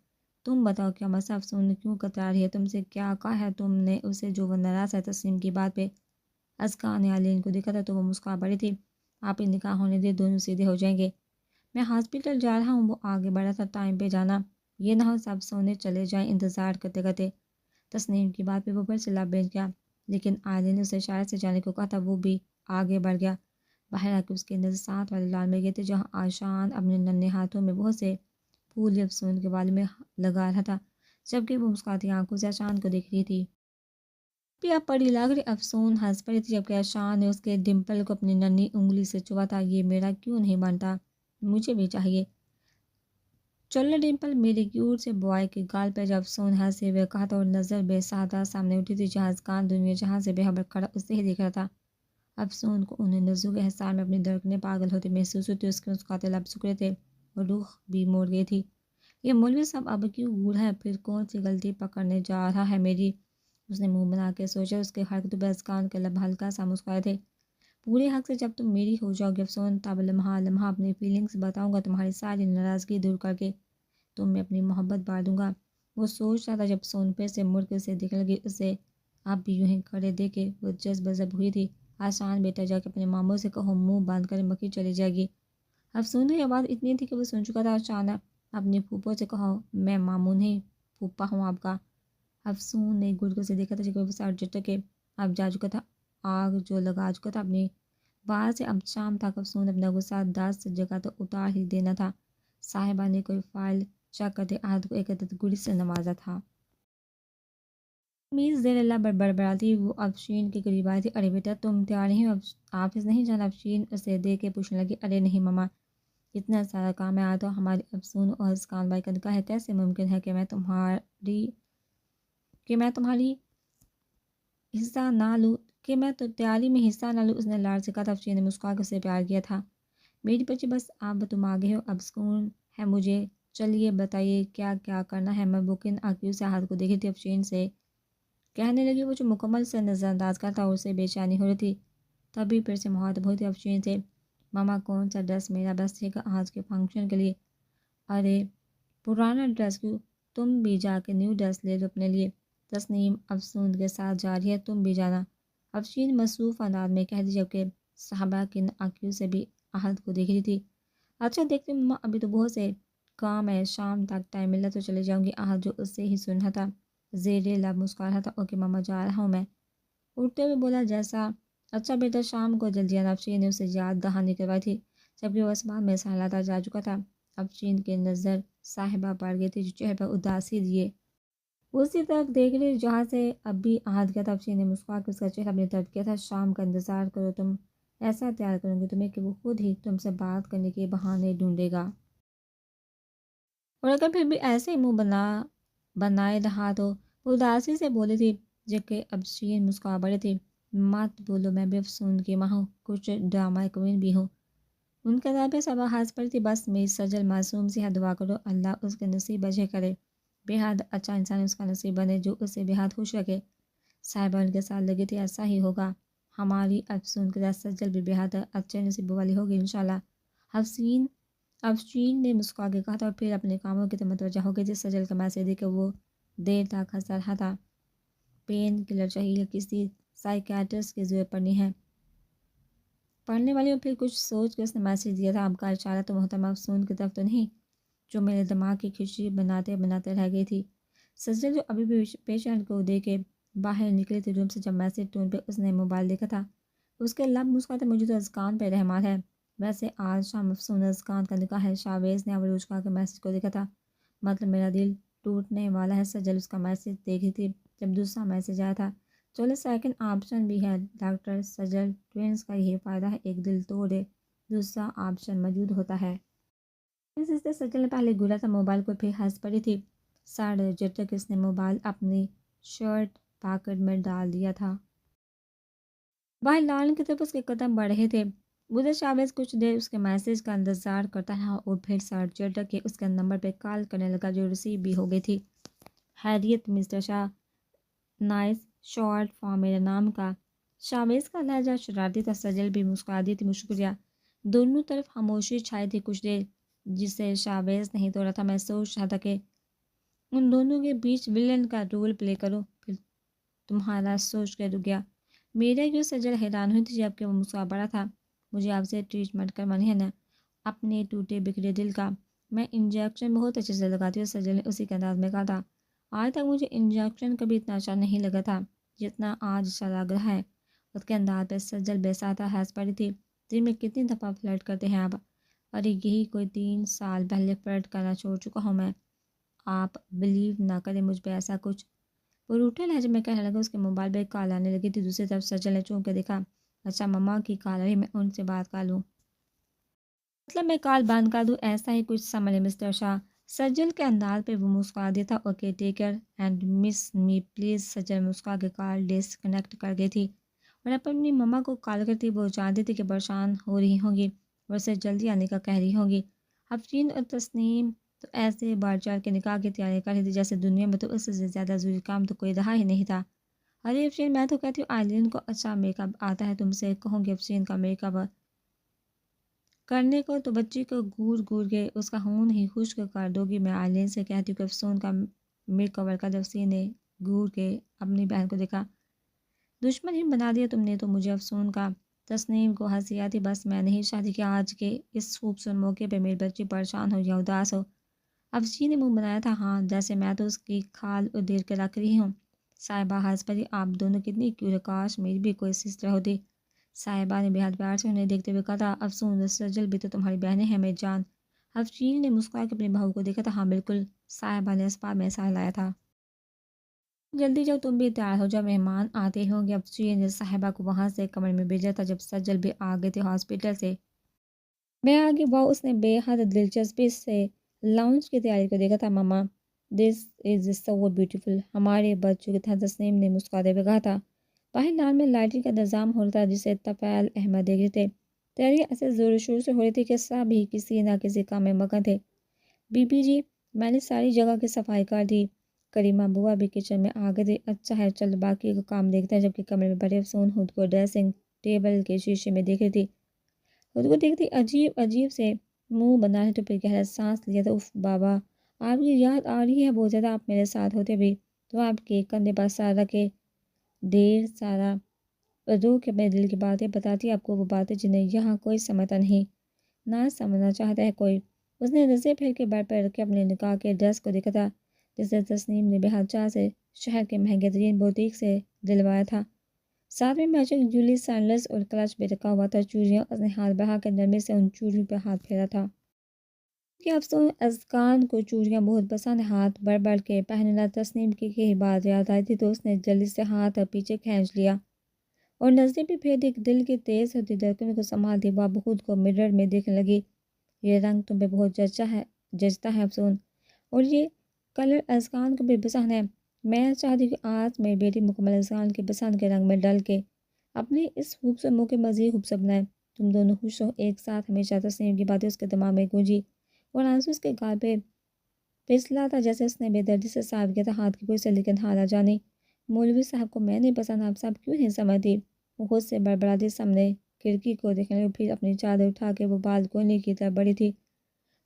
تم بتاؤ کیا مسئلہ، افسون کیوں کترا رہی ہے، تم سے کیا کہا ہے تم نے اسے جو وہ ناراض ہے تسنیم کی بات پہ؟ ازکا نے عالین کو دیکھا تھا تو وہ مسکرا پڑی تھی، آپ ہی نکاح ہونے دے، دونوں سیدھے ہو جائیں گے، میں ہاسپٹل جا رہا ہوں۔ وہ آگے بڑھا تھا، ٹائم پہ جانا، یہ نہ ہو سب سونے چلے جائیں انتظار کرتے کرتے۔ تسنیم کی بات پہ وہ پھر سے لب بینچ گیا، لیکن عالین نے اسے شاید سے جانے کو کہا تھا، وہ بھی آگے بڑھ گیا۔ باہر آ کے اس کے نظر ساتھ والے لال میں گئے تھے، جہاں آشان اپنے ننھے ہاتھوں میں بہت سے پھول افسون کے بالوں میں لگا رہا تھا، جبکہ وہ مسکراتی آنکھوں سے آشان کو دیکھ رہی تھی۔ پیا پڑی لگ رہی، افسون ہنس پڑی تھی، جبکہ آشان نے اس کے ڈمپل کو اپنی ننھی انگلی سے چوما تھا، یہ میرا کیوں نہیں بنتا، مجھے بھی چاہیے۔ چلو ڈمپل، میری کیوٹ سے بوائے کے گال پہ جب افسون ہنسے ہوئے کہا تھا، اور نظر بے سادہ سامنے اٹھی تھی، جہاں ازکان دنیا جہاں سے بے خبر کھڑا اسے ہی دیکھ رہا تھا۔ افسون کو انہیں نزوع کے حصار میں اپنی دھڑکنیں پاگل ہوتی محسوس ہوتی، اس کے مسکراتے لب سکڑے تھے اور روح بھی موڑ گئی تھی۔ یہ مولوی صاحب اب کیوں گول ہے، پھر کون سی غلطی پکڑنے جا رہا ہے میری؟ اس نے منہ بنا کے سوچا، اس کے حرکتوں پہ ازکان کے لب ہلکا سا مسکرائے تھے۔ پورے حق سے جب تم میری ہو جاؤ گی افسون، تب لمحہ لمحہ اپنی فیلنگز بتاؤں گا، تمہاری ساری ناراضگی دور کر کے تم میں اپنی محبت بار دوں گا۔ وہ سوچ رہا تھا جب افسون پھر سے مڑ کے اسے دیکھنے لگی، اسے اب بھی یوں ہی کھڑے دیکھ کے وہ جذب بذب ہوئی تھی۔ آسان بیٹا جا کے اپنے ماموں سے کہو منہ بند کرے مکھی چلی جائے گی۔ افسون کی آواز اتنی تھی کہ وہ سن چکا تھا۔ آسان اپنی پھوپھو سے کہو میں ماموں نہیں پھوپھا ہوں آپ کا۔ افسون نے گڑ سے دیکھا تھا، جبکہ وہ سر جھٹک کے اب جا چکا تھا، آگ جو لگا چکا تھا اپنی بات سے۔ اب شام تک افسون اپنا غصہ 10 جگہ تو اتار ہی دینا تھا۔ صاحبہ نے کوئی فائل چیک کرتے عہد کو ایک عدد گڑی سے نوازا تھا۔ میز زیر اللہ بڑبڑاتی وہ افشین کے قریب آئی تھی، ارے بیٹا تم تیار نہیں ہو، آفس نہیں جانا؟ افشین اسے دیکھ کے پوچھنے لگی، ارے نہیں ماما، اتنا سارا کام ہے، آج تو ہماری افسون اور ازکان بھائی کا نکاح ہے، کیسے ممکن ہے کہ میں تمہاری حصہ نہ لوں، کہ میں تو تیاری میں حصہ نہ لوں؟ اس نے لاڑ سے کہا تھا۔ افشین نے مسکرا کے اسے پیار کیا تھا، میری بچی بس اب تم آگے ہو، اب سکون ہے مجھے، چلیے بتائیے کیا کیا کرنا ہے؟ میں بکن آنکھوں سے ہاتھ کو دیکھی تھی، افشین سے کہنے لگی، وہ جو مکمل سے نظر انداز کرتا تھا اور اسے بے چینی ہو رہی تھی، تبھی پھر سے مخاطب ہوئی تھی افشین سے، ماما کون سا ڈریس میرا بس ہے آج کے فنکشن کے لیے؟ ارے پرانا ڈریس کیوں، تم بھی جا کے نیو ڈریس لے لو اپنے لیے، تسنیم افسون کے ساتھ جا رہی ہے، تم بھی جانا، افشین مصروف انداز میں کہہ دی، جبکہ صاحبہ کن آنکھوں سے بھی عہد کو دیکھ رہی تھی۔ اچھا دیکھتی ہوں ماما، ابھی تو بہت سے کام ہے، شام تک ٹائم ملا تو چلے جاؤں گی۔ عہد جو اس سے ہی سن رہا تھا زیر لب مسکرا رہا تھا، اوکے ماما جا رہا ہوں میں، اٹھتے ہوئے بولا، جیسا اچھا بیٹا شام کو جلدی آنا۔ افشین نے اسے یاد دہانی کروائی تھی، جبکہ وہ اسباب میں سہلاتا جا چکا تھا۔ افشین کے نظر صاحبہ پڑ گئی تھی، جو چہرے پر اداسی لیے اسی طرف دیکھ رہی جہاں سے اب بھی عہد کیا تھا۔ افشین نے مسکرا کے اس کا چہرہ اپنی طرف کیا تھا، شام کا انتظار کرو تم، ایسا تیار کروں گی تمہیں کہ وہ خود ہی تم سے بات کرنے کے بہانے ڈھونڈے گا، اور اگر پھر بھی ایسے ہی منہ بنائے رہا تو۔ وہ اداسی سے بولی تھی، جبکہ افشین مسکرا پڑی تھی، مت بولو، میں بھی افسون کی ماں ہوں، کچھ ڈرامہ کوئین بھی ہوں۔ ان کے نام پہ صبا ہنس پڑی تھی، بس میری سجل معصوم سی ہے، دعا کرو اللہ اس کے نصیب بجے کرے، بے حد اچھا انسان اس کا نصیب بنے جو اسے بے حد خوش رکھے۔ صاحبہ ان کے ساتھ لگی تھی، ایسا ہی ہوگا، ہماری افسون کے ساتھ سجل بھی بے حد اچھے نصیب والی ہوگی انشاءاللہ۔ افشین نے مسکرا کے کہا تھا، اور پھر اپنے کاموں کی طرف متوجہ ہو گئی تھی۔ سجل کا میسج دے کے وہ دیر تک ہنس رہا تھا، پین کلر چاہیے، کسی سائیکیٹرسٹ کی ضرورت پڑنی ہے پڑھنے والی، اور پھر کچھ سوچ کے اس نے میسج دیا تھا، آپ کا اشارہ تو محترمہ افسون کی طرف تو نہیں، جو میرے دماغ کی کھچڑی بناتے بناتے رہ گئی تھی۔ سجل جو ابھی بھی پیشنٹ کو دے کے باہر نکلی تھی روم سے، جب میسج ٹون پہ اس نے موبائل دیکھا تھا، اس کے لب مسکراتے، مجھے تو ازکان پہ رحمت ہے، ویسے آج شام افسون ازکان کا نکاح ہے۔ شاویز نے عروج کا کے میسج کو دیکھا تھا، مطلب میرا دل ٹوٹنے والا ہے۔ سجل اس کا میسج دیکھ رہی تھی، جب دوسرا میسج آیا تھا، چلو سیکنڈ آپشن بھی ہے ڈاکٹر سجل، ٹوینس کا یہی فائدہ ہے، ایک دل توڑے دوسرا آپشن موجود ہوتا ہے۔ اس سے سجل نے پہلے گولا تھا موبائل کو، پھر ہنس پڑی تھی۔ 7:30 تک اس نے موبائل اپنی شرٹ پاکٹ میں ڈال دیا تھا۔ باہر لال کی طرف اس کے قدم بڑھ رہے تھے۔ بودھا شاویز کچھ دیر اس کے میسج کا انتظار کرتا رہا اور پھر 7:30 کے اس کے نمبر پہ کال کرنے لگا جو ریسیو بھی ہو گئی تھی۔ خیریت مسٹر شاہ، نائس شارٹ فارم میرے نام کا۔ شاویز کا لہجہ شرارتی تھا، سجل بھی مسکرا دی تھی، شکریہ۔ دونوں طرف خاموشی چھائی تھی کچھ دیر، جسے شاویز نہیں توڑا تھا۔ میں سوچ رہا تھا کہ ان دونوں کے بیچ ویلن کا رول پلے کرو، پھر تمہارا سوچ کے رک گیا۔ میرا کیوں؟ سجل حیران ہوئی تھی جبکہ وہ مسکرا پڑا تھا۔ مجھے آپ سے ٹریٹمنٹ کروانی ہے نا، اپنے ٹوٹے بکھرے دل کا۔ میں انجیکشن بہت اچھے سے لگاتی ہوں، سجل نے اسی کے انداز میں کہا تھا۔ آج تک مجھے انجیکشن کبھی اتنا اچھا نہیں لگا تھا جتنا آج اچھا لگ رہا ہے۔ اس کے انداز پہ سجل بے ساتھ ہنس پڑی تھی۔ دن میں کتنی دفعہ فلرٹ کرتے ہیں آپ؟ ارے یہی کوئی 3 سال پہلے فلرٹ کرنا چھوڑ چکا ہوں میں۔ آپ بلیو نہ کریں مجھ پہ ایسا کچھ۔ وہ روٹھے لہجے میں کہنے لگا۔ اس کے موبائل پہ کال آنے لگی تھی۔ دوسری طرف سجل نے چونک کے دیکھا۔ اچھا مما کی کال رہی، میں ان سے بات کر لوں؟ مطلب میں کال بند کر دوں؟ ایسا ہی کچھ سمجھ لیں مسٹر شاہ۔ سجل کے انداز پہ وہ مسکرا دیا تھا۔ Okay take care and miss me please. Sajal مسکرا کے کال ڈسکنیکٹ کر گئی تھی اور اپنی مما کو کال کرتی وہ جانتی تھی کہ پریشان ہو رہی ہوں گی اور اسے جلدی آنے کا کہہ رہی ہوں گی۔ افرین اور تسنیم تو ایسے بار چار کے نکاح کی تیاری کر رہی تھی جیسے دنیا میں تو اس سے زیادہ ضروری کام تو کوئی رہا ہی نہیں تھا۔ ارے افرین، میں تو کہتی ہوں آئلین کو اچھا میک اپ آتا ہے، تم سے کہوں گی افرین کا میک اپ کرنے کو تو بچی کو گور گور کے اس کا خون ہی خشک کر دو گی۔ میں آئلین سے کہتی ہوں کہ افسون کا میک اوور کا۔ افسین نے گور کے اپنی بہن کو دیکھا۔ دشمن ہی بنا دیا تم نے تو مجھے افسون کا۔ تسنیم کو ہنسی آتی۔ بس میں نہیں چاہتی کہ آج کے اس خوبصورت موقع پہ میری بچی پریشان ہو یا اداس ہو۔ افسین نے منہ بنایا تھا۔ ہاں جیسے میں تو اس کی کھال ادھیر کے رکھ رہی ہوں۔ صاحبہ ہنس پڑی۔ آپ دونوں کتنی کیوٹ، کاش میری بھی کوئی سسٹر ہوتی۔ صاحبہ نے بہت پیار سے انہیں دیکھتے ہوئے کہا تھا۔ افسون سجل بھی تو تمہاری بہنیں ہیں میری جان۔ افسین نے مسکرا کے اپنی بہو کو دیکھا تھا۔ ہاں بالکل، صاحبہ نے اسباب میں سہ لایا تھا۔ جلدی جاؤ، تم بھی تیار ہو جاؤ، مہمان آتے ہوں گے۔ افسین نے صاحبہ کو وہاں سے کمرے میں بھیجا تھا جب سجل بھی آ گئے تھے ہاسپٹل سے۔ میں آگے واؤ، اس نے بے حد دلچسپی سے لاؤنج کی تیاری کو دیکھا تھا۔ ماما دس از سو بیوٹیفل، ہمارے بچوں کی طرح۔ تسنیم نے مسکراتے ہوئے کہا تھا۔ باہر لان میں لائٹنگ کا انتظام ہو رہا تھا جسے طفیل احمد دیکھ رہے تھے۔ تیاری ایسے زور و شور سے ہو رہی تھی کہ سب ہی کسی نہ کسی کام میں مگن تھے۔ بی بی جی، میں نے ساری جگہ کی صفائی کر دی۔ کریمہ بوا بھی کچن میں آ گئی تھی۔ اچھا ہے، چل باقی کا کام دیکھتے ہیں۔ جبکہ کمرے میں بڑے افسون خود کو ڈریسنگ ٹیبل کے شیشے میں دیکھ رہی تھی۔ خود کو دیکھتی عجیب عجیب سے منہ بنا رہی تو پھر گہرا سانس لیا تھا۔ اف بابا، آپ کی یاد آ رہی ہے بہت زیادہ، آپ میرے ساتھ ہوتے بھی تو آپ کے کندھے پر سر رکھے دیر سارا رو کے اپنے دل کی باتیں بتاتی آپ کو، وہ باتیں جنہیں یہاں کوئی سمجھتا نہیں، نہ سمجھنا چاہتا ہے کوئی۔ اس نے نظریں پھیر کے بیڈ پر رکھے اپنے نکاح کے ڈریس کو دیکھا تھا جسے تسنیم نے بہت چاہ سے شہر کے مہنگے ترین بوتیک سے دلوایا تھا۔ ساتھ میں میچنگ جولی سینڈلز اور کلچ بھی رکھا ہوا تھا۔ چوڑیاں اس نے ہاتھ بڑھا کے نرمی سے ان چوڑیوں پہ ہاتھ پھیرا تھا۔ کہ افسون اذکان کو چوڑیاں بہت پسند، ہاتھ بڑھ بڑھ کے پہننا۔ تسنیم کی یہی بات یاد آئی تھی تو اس نے جلدی سے ہاتھ پیچھے کھینچ لیا اور نظریں بھی پھیر دی۔ دل کی تیز ہوتی دھڑکنوں کو سنبھالتی وہ اب خود کو مرر میں دیکھنے لگی۔ یہ رنگ تم پہ بہت جچتا ہے افسون، اور یہ کلر اذکان کو بھی پسند ہے۔ میں چاہتی ہوں کہ آج میری بیٹی مکمل اذکان کی پسند کے رنگ میں ڈل کے اپنے اس خوبصورت موقع مزید خوبصورت بنائے۔ تم دونوں خوش ہو ایک ساتھ ہمیشہ۔ تسنیم کی باتیں اس کے دماغ میں گونجی اور آنسو اس کے گال پہ پھسلا تھا جیسے اس نے بے دردی سے صاف کیا تھا ہاتھ کی کوئی سے، لیکن حالا جانی مولوی صاحب کو میں نہیں پسند، آپ سب کیوں نہیں سمجھتی؟ وہ خود سے بڑبڑاتی سامنے کھڑکی کو دیکھنے لگی، پھر اپنی چادر اٹھا کے وہ بالکونی کی طرف بڑھی تھی۔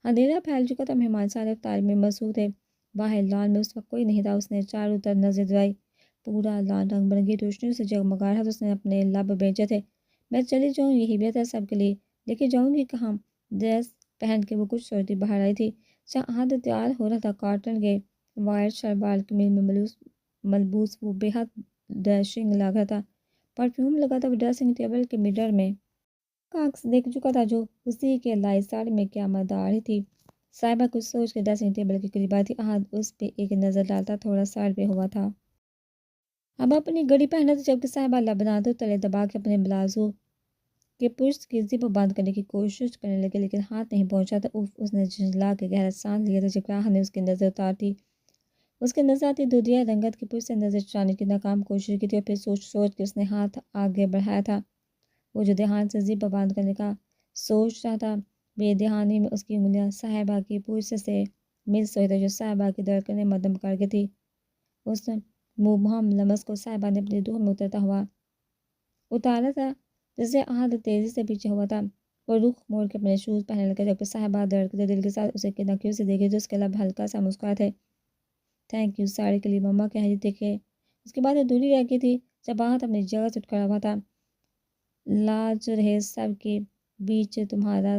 اندھیرا پھیل چکا تھا، مہمان سارے افطاری میں مصروف تھے۔ باہر لان میں اس وقت کوئی نہیں تھا۔ اس نے چاروں طرف نظر دوڑائی، پورا لان رنگ برنگی روشنیوں سے جگمگا رہا تھا۔ اس نے اپنے لب بھیجے تھے، میں چلی جاؤں، یہی بہتر سب کے لیے، لیکن جاؤں گی کہاں؟ ڈریس پہن کے وہ کچھ سوچتی باہر آئی تھی جہاں آدھا تیار ہو رہا تھا۔ کاٹن کے وائٹ شلوار قمیض میں ملبوس وہ بے حد ڈیشنگ لگ رہا تھا۔ پرفیوم لگا تھا۔ وہ ڈریسنگ ٹیبل کے مرر میں کاکس دیکھ چکا تھا جو اسی کے لائی ساڑی میں کیا مدار رہی تھی۔ صاحبہ کچھ سوچ کے ڈریسنگ ٹیبل کے قریب آئی تھی۔ آہد اس پہ ایک نظر ڈالتا تھوڑا سائڈ پہ ہوا تھا۔ اب اپنی گھڑی پہنا تو جبکہ صاحبہ لبناد تلے دبا کے اپنے بلازو کہ پشت کی زپ بند کرنے کی کوشش کرنے لگے، لیکن ہاتھ نہیں پہنچا تھا۔ اس نے جھنجلا کے گہرا سانس لیا تھا جبکہ آہا نے اس کی نظر اتارتی، اس کے نظر آتی دودھیا رنگت کی پشت سے نظر چرانے کی ناکام کوشش کی تھی، اور پھر سوچ کے اس نے ہاتھ آگے بڑھایا تھا، وہ جو دھیان سے زپ بند کرنے کا سوچ رہا تھا۔ بے دھیانی میں اس کی انگلیاں صاحبہ کی پشت سے مس ہوئی تھی جو صاحبہ کی دھڑکنیں مدھم کر کے تھی۔ اس مبہم لمس کو صاحبہ نے اپنی دو میں اترتا ہوا اتارا تھا جسے آہد تیزی سے پیچھے ہوا تھا، اور رخ موڑ کے اپنے شوز پہننے لگا جبکہ صاحبہ دھڑکتے دل کے ساتھ اسے کنکھیوں سے دیکھے تو اس کے لب ہلکا سا مسکرائے تھے۔ تھینک یو ساڑی کے لیے مما کہہ رہی تھی کہ اس کی بات ادھوری رہ گئی تھی جب آہد اپنی جگہ سے اٹھ کھڑا ہوا تھا۔ لاج رہے سب کے بیچ تمہارا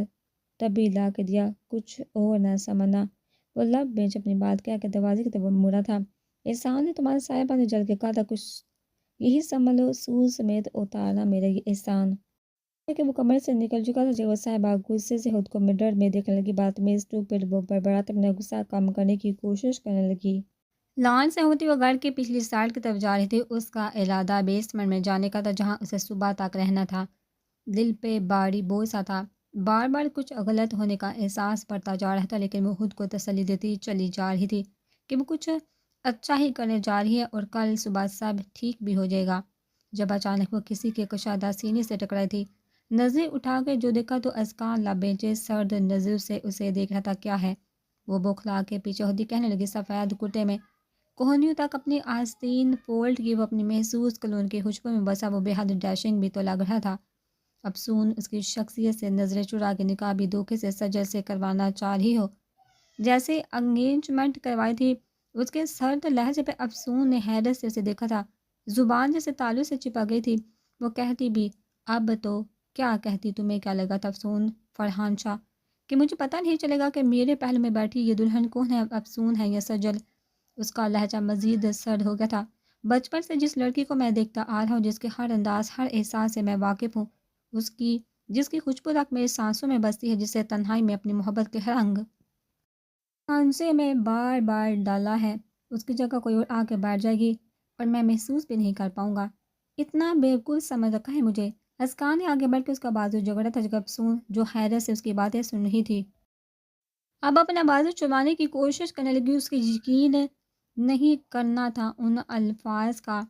ٹبی لا کے دیا، کچھ اور نہ سمجھنا۔ وہ لب بیچ اپنی بات کہہ کے دروازے کی طرف مڑا تھا۔ احسان ہے تمہارے صاحبہ نے جل کے کہا تھا، کچھ یہی سمجھ لو، سوز سمیت اتارنا میرا یہ احسان ہے کہ وہ کمرے سے نکل چکا تھا جب وہ صاحبہ غصے سے خود کو مرر میں دیکھنے لگی۔ بات میں اسٹوپڈ، وہ بڑبڑاتے اپنا غصہ کم کرنے کی کوشش کرنے لگی۔ لان سے ہوتی وہ گھر کی پچھلی سائڈ کی طرف جا رہی تھی۔ اس کا ارادہ بیسمنٹ میں جانے کا تھا جہاں اسے صبح تک رہنا تھا۔ دل پہ بھاری بوجھ سا تھا، بار بار کچھ غلط ہونے کا احساس بڑھتا جا رہا تھا، لیکن وہ خود کو تسلی دیتی چلی جا رہی تھی کہ وہ کچھ اچھا ہی کرنے جا رہی ہے اور کل صبح سب ٹھیک بھی ہو جائے گا۔ جب اچانک وہ کسی کے کشادہ سینے سے ٹکرائی تھی، نظریں اٹھا کے جو دیکھا تو ازکا لب بیچے سرد نظر سے اسے دیکھ رہا تھا۔ کیا ہے؟ وہ بوکھلا کے پیچھے ہوتی کہنے لگی، سفید کرتے میں کوہنیوں تک اپنی آستین فولڈ کی، وہ اپنی محسوس کلون کی خوشبو میں بسا وہ بے حد ڈیشنگ بھی تو لگ رہا تھا۔ افسون اس کی شخصیت سے نظریں چرا کے نقابی دھوکے سے سجل سے کروانا چاہ رہی ہو جیسے انگیجمنٹ کروائی تھی۔ اس کے سرد لہجے پہ افسون نے حیرت سے اسے دیکھا تھا، زبان جیسے تالو سے چپا گئی تھی۔ وہ کہتی بھی، اب تو کیا کہتی؟ تمہیں کیا لگا تھا افسون فرحان شاہ کہ مجھے پتہ نہیں چلے گا کہ میرے پہلو میں بیٹھی یہ دلہن کون ہے، افسون ہے یا سجل؟ اس کا لہجہ مزید سرد ہو گیا تھا۔ بچپن سے جس لڑکی کو میں دیکھتا آ رہا ہوں، جس کے ہر انداز، ہر احساس سے میں واقف ہوں، جس کی خوشبو تک میری سانسوں میں بستی ہے، جسے تنہائی میں اپنی محبت کے رنگ کانسے میں بار بار ڈالا ہے، اس کی جگہ کوئی اور آ کے بیٹھ جائے گی اور میں محسوس بھی نہیں کر پاؤں گا۔ اتنا بیوقوف سمجھ رکھا ہے مجھے۔ ازکا نے آگے بڑھ کے اس کا بازو جگڑا تھا جب افسون جو حیرت سے اس کی باتیں سن رہی تھی اب اپنا بازو چھڑوانے کی کوشش کرنے لگی۔ اس کی یقین نہیں کرنا تھا ان الفاظ کا۔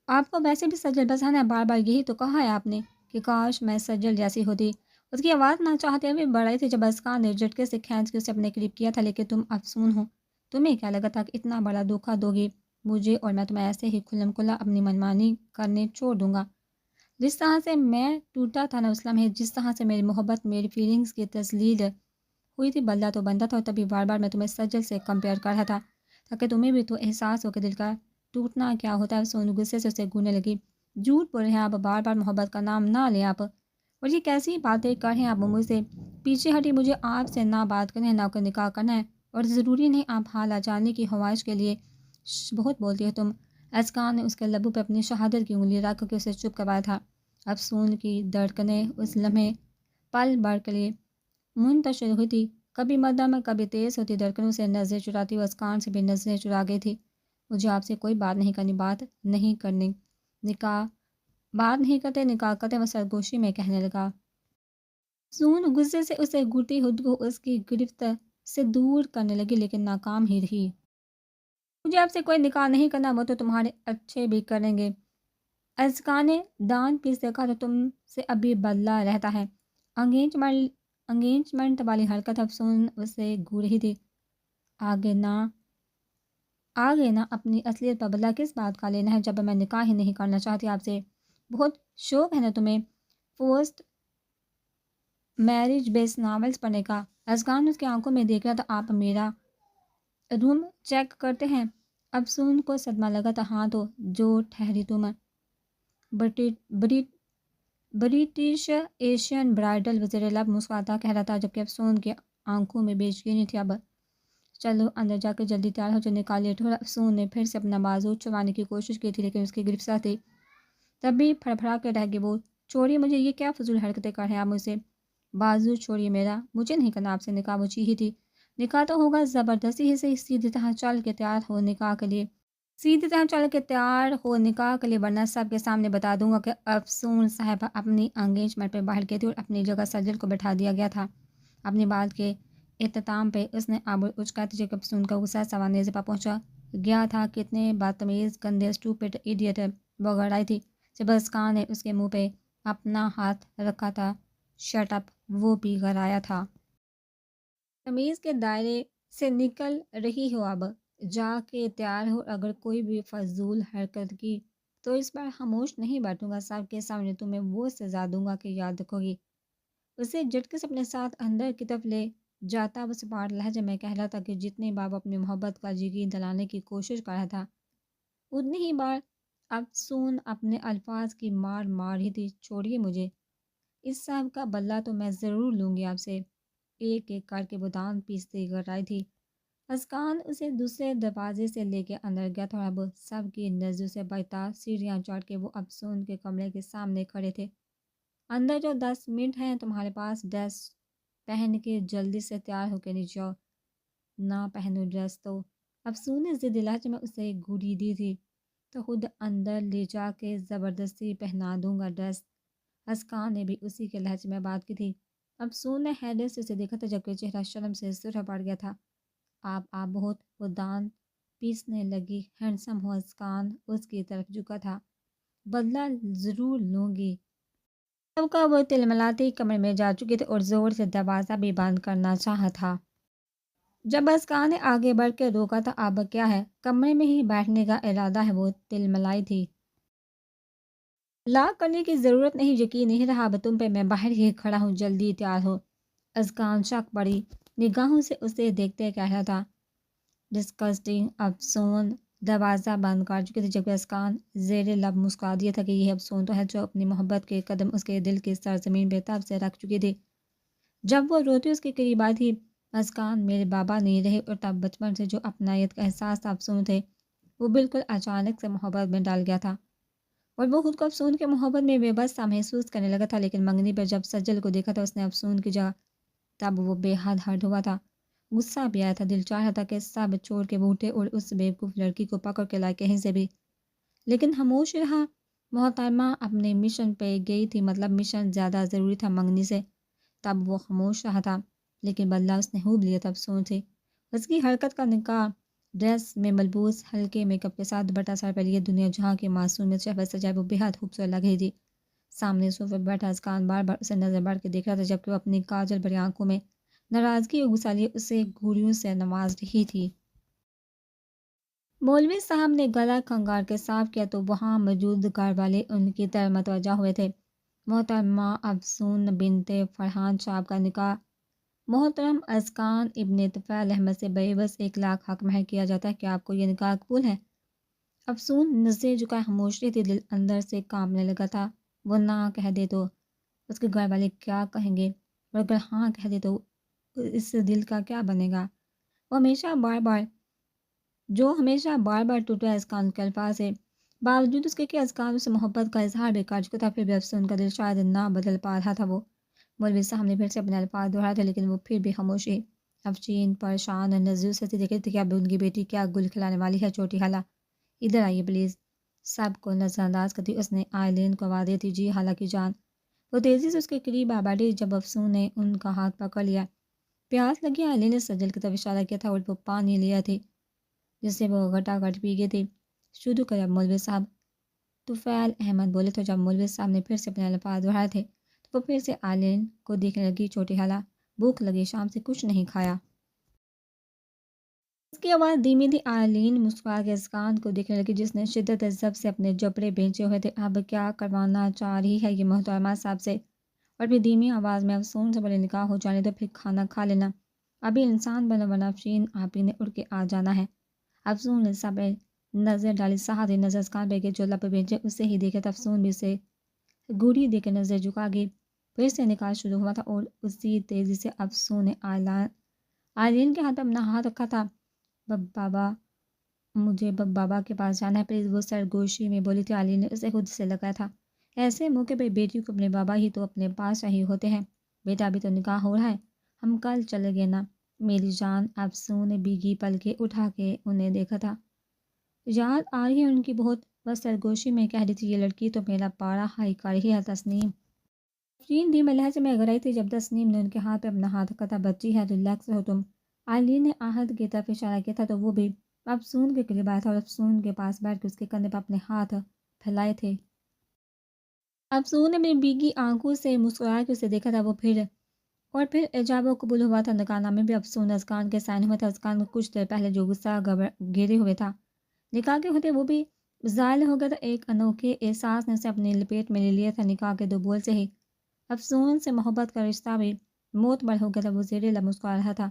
آپ کو ویسے بھی سجل پسند ہے، بار بار یہی تو کہا ہے آپ نے کہ کاش میں سجل جیسی ہوتی۔ اس کی آواز نہ چاہتے ہوئے بڑھ رہی تھی جب ازکا نے جھٹکے سے کھینچ کے اسے اپنے قریب کیا تھا، لیکن تم افسون ہو، تمہیں کیا لگا تھا کہ اتنا بڑا دھوکہ دو گی مجھے اور میں تمہیں ایسے ہی کھلم کھلا اپنی منمانی کرنے چھوڑ دوں گا؟ جس طرح سے میں ٹوٹا تھا نا اس لمحے، جس طرح سے میری محبت، میری فیلنگز کی تسلیل ہوئی تھی، بدلا تو بنتا تھا، اور تبھی بار بار میں تمہیں سجل سے کمپیئر کر رہا تھا تاکہ تمہیں بھی تو احساس ہو کہ دل کا ٹوٹنا کیا ہوتا ہے۔ سونو غصے سے اسے گھورنے لگی، جھوٹ بول رہے ہیں آپ، بار بار محبت کا نام نہ لیں آپ، اور یہ کیسی باتیں کر رہے ہیں آپ مجھ سے؟ پیچھے ہٹی، مجھے آپ سے نہ بات کرنا ہے نہ کوئی نکاح کرنا ہے، اور ضروری نہیں آپ حالہ جاننے کی خواہش کے لیے بہت بولتی ہے تم۔ ازکا نے اس کے لبوں پہ اپنی شہادت کی انگلی رکھ کے اسے چپ کروایا تھا۔ افسون کی دھڑکنیں اس لمحے پل بھر کے لیے منتشر ہوئی تھی، کبھی مدھم کبھی تیز ہوتی دھڑکنوں سے نظریں چراتی، وہ ازکا سے بھی نظریں چرا گئی تھی۔ مجھے آپ سے کوئی بات نہیں کرنی، بات نہیں کرنی، بات نہیں کرتے، نکاح کرتے، وہ سرگوشی میں کہنے لگا۔ سون غصے سے اسے گھٹتی خود کو اس کی گرفت سے دور کرنے لگی لیکن ناکام ہی رہی۔ مجھے آپ سے کوئی نکاح نہیں کرنا، وہ تو تمہارے اچھے بھی کریں گے۔ ازکا نے دان پیس دیکھا تو تم سے ابھی بدلہ رہتا ہے۔ انگیجمنٹ والی حرکت افسون اسے گھور رہی تھی۔ آگے نہ اپنی اصلیت پر بدلہ کس بات کا لینا ہے جب میں نکاح ہی نہیں کرنا چاہتی آپ سے؟ بہت شوق ہے نا تمہیں پوسٹ میرج بیس ناولز پڑھنے کا؟ ازکا نے اس کی آنکھوں میں دیکھ رہا تھا۔ آپ میرا روم چیک کرتے ہیں؟ افسون کو صدمہ لگا تھا۔ ہاں تو جو ٹھہری تم برٹش ایشین برائڈل، وزیر لب مسکراتا کہہ رہا تھا جبکہ افسون کی آنکھوں میں بے یقینی تھی۔ اب چلو اندر جا کے جلدی تیار ہو جو نکاح لیٹ ہو رہا۔ افسون نے پھر سے اپنا بازو چھڑوانے کی کوشش کی تھی لیکن اس کی گرفت تھی، تب بھی پھڑ پھڑا کے رہ گئی وہ۔ چھوڑیے مجھے، یہ کیا فضول حرکتیں کر رہے ہیں آپ مجھ سے؟ بازو چھوڑیے میرا، مجھے نہیں کرنا آپ سے نکاح۔ وہ چیخی تھی، نکاح تو ہوگا زبردستی ہی سے، سیدھی طرح چل کے تیار ہو نکاح کے لیے۔ سیدھی طرح چل کے تیار ہو نکاح کے لیے، ورنہ سب کے سامنے بتا دوں گا کہ افسون صاحبہ اپنی انگیجمنٹ پہ باہر گئی تھی اور اپنی جگہ سجل کو بٹھا دیا گیا تھا۔ اپنی بات کے اختتام پہ اس نے آب اچکاتے جب افسون کا غصہ سوانح پہ پہنچا گیا تھا۔ کتنے بدتمیز گندے اسٹوپڈ ایڈیٹ وہ گڑائی تھی جب اسکان نے اس کے منہ پہ اپنا ہاتھ رکھا تھا۔ شٹ اپ، وہ بھی گرایا تھا۔ تمیز کے دائرے سے نکل رہی ہو، اب جا کے تیار ہو، اگر کوئی بھی فضول حرکت کی تو اس بار خاموش نہیں بیٹھوں گا، سب کے سامنے تمہیں وہ سزا دوں گا کہ یاد رکھو گی۔ اسے جھٹکے سے اپنے ساتھ اندر کی طرف لے جاتا وہ سپاٹ لہجے میں کہہ رہا تھا کہ جتنی بار وہ اپنی محبت کا یقین دلانے کی کوشش کر رہا تھا، اتنی ہی بار افسون اپنے الفاظ کی مار مار رہی تھی۔ چھوڑیے مجھے، اس صاحب کا بدلہ تو میں ضرور لوں گی آپ سے، ایک ایک کر کے وہ دانت پیستی کر رہی تھی۔ اسکان اسے دوسرے دروازے سے لے کے اندر گیا تھا اور اب سب کی نظروں سے بچتا سیڑھیاں چڑھ کے وہ افسون کے کمرے کے سامنے کھڑے تھے۔ اندر جو 10 منٹ ہیں تمہارے پاس، ڈریس پہن کے جلدی سے تیار ہو کے نیچے آؤ۔ نہ پہنو ڈریس تو، افسون نے ضد لہجے میں اسے گھوری دی تھی، تو خود اندر لے جا کے زبردستی پہنا دوں گا ڈریس۔ اسکان نے بھی اسی کے لہجے میں بات کی تھی۔ افسون نے حیرت سے اسے دیکھا تھا جبکہ چہرہ شرم سے سرخ پڑ گیا تھا۔ آپ بہت، وہ دانت پیسنے لگی، ہینڈسم ہو۔ اسکان اس کی طرف جھکا تھا۔ بدلہ ضرور لوں گی۔ سب کا وہ تلملاتی کمرے میں جا چکی تھی اور زور سے دروازہ بھی بند کرنا چاہا تھا۔ جب اسکان نے آگے بڑھ کے روکا تھا، اب کیا ہے، کمرے میں ہی بیٹھنے کا ارادہ ہے، وہ تلملائی تھی۔ لاک کرنے کی ضرورت نہیں، یقین نہیں رہا اب تم پہ، میں باہر ہی کھڑا ہوں، جلدی تیار ہو۔ اسکان شک بڑی نگاہوں سے اسے دیکھتے کہہ رہا تھا۔ ڈسکسٹنگ، افسون دروازہ بند کر چکی تھی جبکہ اسکان زیر لب مسکرا دیا تھا کہ یہ افسون تو ہے جو اپنی محبت کے قدم اس کے دل کی سرزمین بے تاب سے رکھ چکی تھی۔ جب وہ روتی اس کے قریب آئی تھی، اسکان میرے بابا نہیں رہے، اور تب بچپن سے جو اپنائیت کا احساس تھا افسون تھے، وہ بالکل اچانک سے محبت میں ڈال گیا تھا اور وہ خود کو افسون کے محبت میں بے بس سا محسوس کرنے لگا تھا۔ لیکن منگنی پر جب سجل کو دیکھا تھا اس نے افسون کی جگہ، تب وہ بے حد ہرٹ ہوا تھا، غصہ بھی آیا تھا، دل چاہ رہا تھا کہ سب چھوڑ کے وہ اٹھے اور اس بیوقوف لڑکی کو پکڑ کے لائے کہیں سے بھی، لیکن خاموش رہا۔ محترمہ اپنے مشن پہ گئی تھی، مطلب مشن زیادہ ضروری تھا منگنی سے، تب وہ خاموش رہا تھا، لیکن بدلہ اس نے خوب لیا تھا افسون سے۔ اس کی حرکت کا نکاح ڈریس میں ملبوس ہلکے میک اپ کے ساتھ دوپٹہ سر پہ لیے دنیا جہاں کی معصومیت شہوت سجائے وہ بے حد خوبصورت لگ رہی تھی۔ سامنے صوفے پہ بیٹھا اسکان بار بار اسے نظر بڑھ کے دیکھ رہا تھا جبکہ وہ اپنی کاجل بھری آنکھوں میں ناراضگی اور غصہ لیے اسے گھوریوں سے نواز رہی تھی۔ مولوی صاحب نے گلا کھنگار کے صاف کیا تو وہاں موجود گھر والے ان کی طرف متوجہ ہوئے تھے۔ محترمہ افسون بنت فرحان صاحب کا نکاح محترم اسکان ابن طفیل احمد سے بے-بس 1,00,000 حق مہر کیا جاتا ہے، کیا آپ کو یہ نکاح قبول ہے؟ افسون نظریں جھکائے خاموش رہی تھی، دل اندر سے کانپنے لگا تھا۔ وہ نہ کہہ دے تو اس کے گھر والے کیا کہیں گے، اور اگر ہاں کہہ دے تو اس دل کا کیا بنے گا؟ وہ ہمیشہ بار بار ٹوٹا اسکان کے الفاظ سے، باوجود اس کے کہ اسکان اسے محبت کا اظہار بھی کر چکا تھا، پھر بھی افسون کا دل شاید نہ بدل پا رہا تھا۔ وہ مولوی صاحب نے پھر سے اپنے الفاظ دہرائے تھے لیکن وہ پھر بھی خاموشی۔ افشین پریشان نظروں سے دیکھ رہی تھی کہ اب ان کی بیٹی کیا گل کھلانے والی ہے۔ چھوٹی خالہ ادھر آئیے پلیز۔ سب کو نظر انداز کرتی اس نے آئلین کو آواز دی تھی۔ جی خالہ کی جان۔ وہ تیزی سے اس کے قریب آ بیٹھی جب افسون نے ان کا ہاتھ پکڑ لیا۔ پیاس لگی آئلین نے سجل کی طرف اشارہ کیا تھا اور وہ پانی لیا تھی جس سے وہ گھٹا گھٹ پی گئی تھی۔ شروع کر اب مولوی صاحب، طفیل احمد بولے تو جب مولوی صاحب نے پھر سے اپنے الفاظ دہرائے تھے تو وہ پھر سے آئلین کو دیکھنے لگی۔ چھوٹی خالہ، بھوک لگی، شام سے کچھ نہیں کھایا۔ اس کی آواز دھیمی تھی۔ آئلین مسکرا کے اسکان کو دیکھنے لگی جس نے شدت ضبط سے اپنے جبڑے بھینچے ہوئے تھے۔ اب کیا کروانا چاہ رہی ہے یہ محترمہ صاحب سے؟ اور پھر دھیمی آواز میں، افسون سے بولے نکاح ہو جانے دو پھر کھانا کھا لینا، ابھی انسان بنو ورنہ افشین آپ ہی نے اڑ کے آ جانا ہے۔ افسون نے سب نظر ڈالی، سہادی نظر اسکان پہ گئی جو لب بھیجے اسے ہی دیکھے تھا۔ افسون بھی اسے گوری دے کے نظر جھکا گئی۔ پھر سے نکاح شروع ہوا تھا اور اسی تیزی سے افسون نے آئلین کے ہاتھ پہ اپنا ہاتھ رکھا تھا۔ بابا، مجھے بابا کے پاس جانا ہے پلیز، وہ سرگوشی میں بولی تھی۔ آئلین نے اسے خود سے لگایا تھا۔ ایسے موقع پہ بیٹی کو اپنے بابا ہی تو اپنے پاس چاہیے ہوتے ہیں۔ بیٹا ابھی تو نکاح ہو رہا ہے، ہم کل چلے گئے نا میری جان۔ افسون نے بھیگی پلکیں اٹھا کے انہیں دیکھا تھا۔ یاد آ رہی ہے ان کی بہت، بس سرگوشی میں کہہ رہی تھی یہ لڑکی تو میرا پارا ہائی کر رہی ہے تسنیم۔ تین دن میں لہجے میں اگر آئی تھی جب تسنیم نے ان کے ہاتھ پہ اپنا ہاتھ رکھا تھا۔ بچی ہے، ریلیکس ہو تم۔ آئلین نے آہد کی طرف اشارہ کیا تھا تو وہ بھی افسون کے قریب آیا تھا اور افسون کے پاس بیٹھ کے اس کے کندھے پر اپنے ہاتھ پھیلائے تھے۔ افسون نے اپنی بیگی آنکھوں سے مسکرا کے اسے دیکھا تھا، وہ پھر ایجاب و قبول ہوا تھا۔ نکاح نامے بھی افسون ازکان کے سائن ہوا تھا۔ ازکان کو کچھ دیر پہلے جو غصہ گھیرے ہوئے تھا نکاح کے ہوتے وہ بھی زائل ہو گیا تھا۔ ایک انوکھے احساس نے اسے اپنی لپیٹ میں لے لیا تھا۔ نکاح کے دو بول سے ہی افسون سے محبت کا رشتہ بھی معتبر ہو گیا تھا۔ وہ زیر لب مسکرا رہا تھا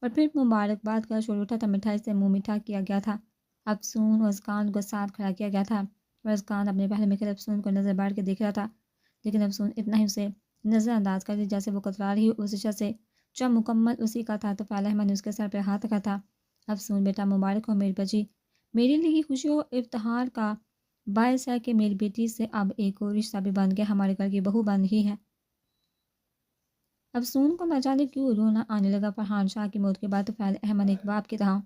اور پھر مبارکباد کا شور اٹھا تھا۔ مٹھائی سے منہ میٹھا کیا گیا تھا۔ افسون اور ازکان کو ساتھ کھڑا کیا گیا تھا اور ازکان اپنے پہلے میں افسون کو نظر باڑھ کے دیکھ رہا تھا، لیکن افسون اتنا ہی اسے نظر انداز کر دی جیسے وہ کترا رہی اس شخص سے جو مکمل اسی کا تھا۔ تو فعلا احمد نے اس کے سر پہ ہاتھ رکھا تھا۔ افسون بیٹا مبارک ہو میری بچی، میرے لیے خوشی و افتخار کا باعث ہے کہ میری بیٹی سے اب ایک اور رشتہ بھی بن گیا، ہمارے گھر کی بہو بن رہی ہے۔ افسون کو نہ جانے کیوں رونا آنے لگا۔ فرحان شاہ کی موت کے بعد طفیل احمد ایک باپ کی طرح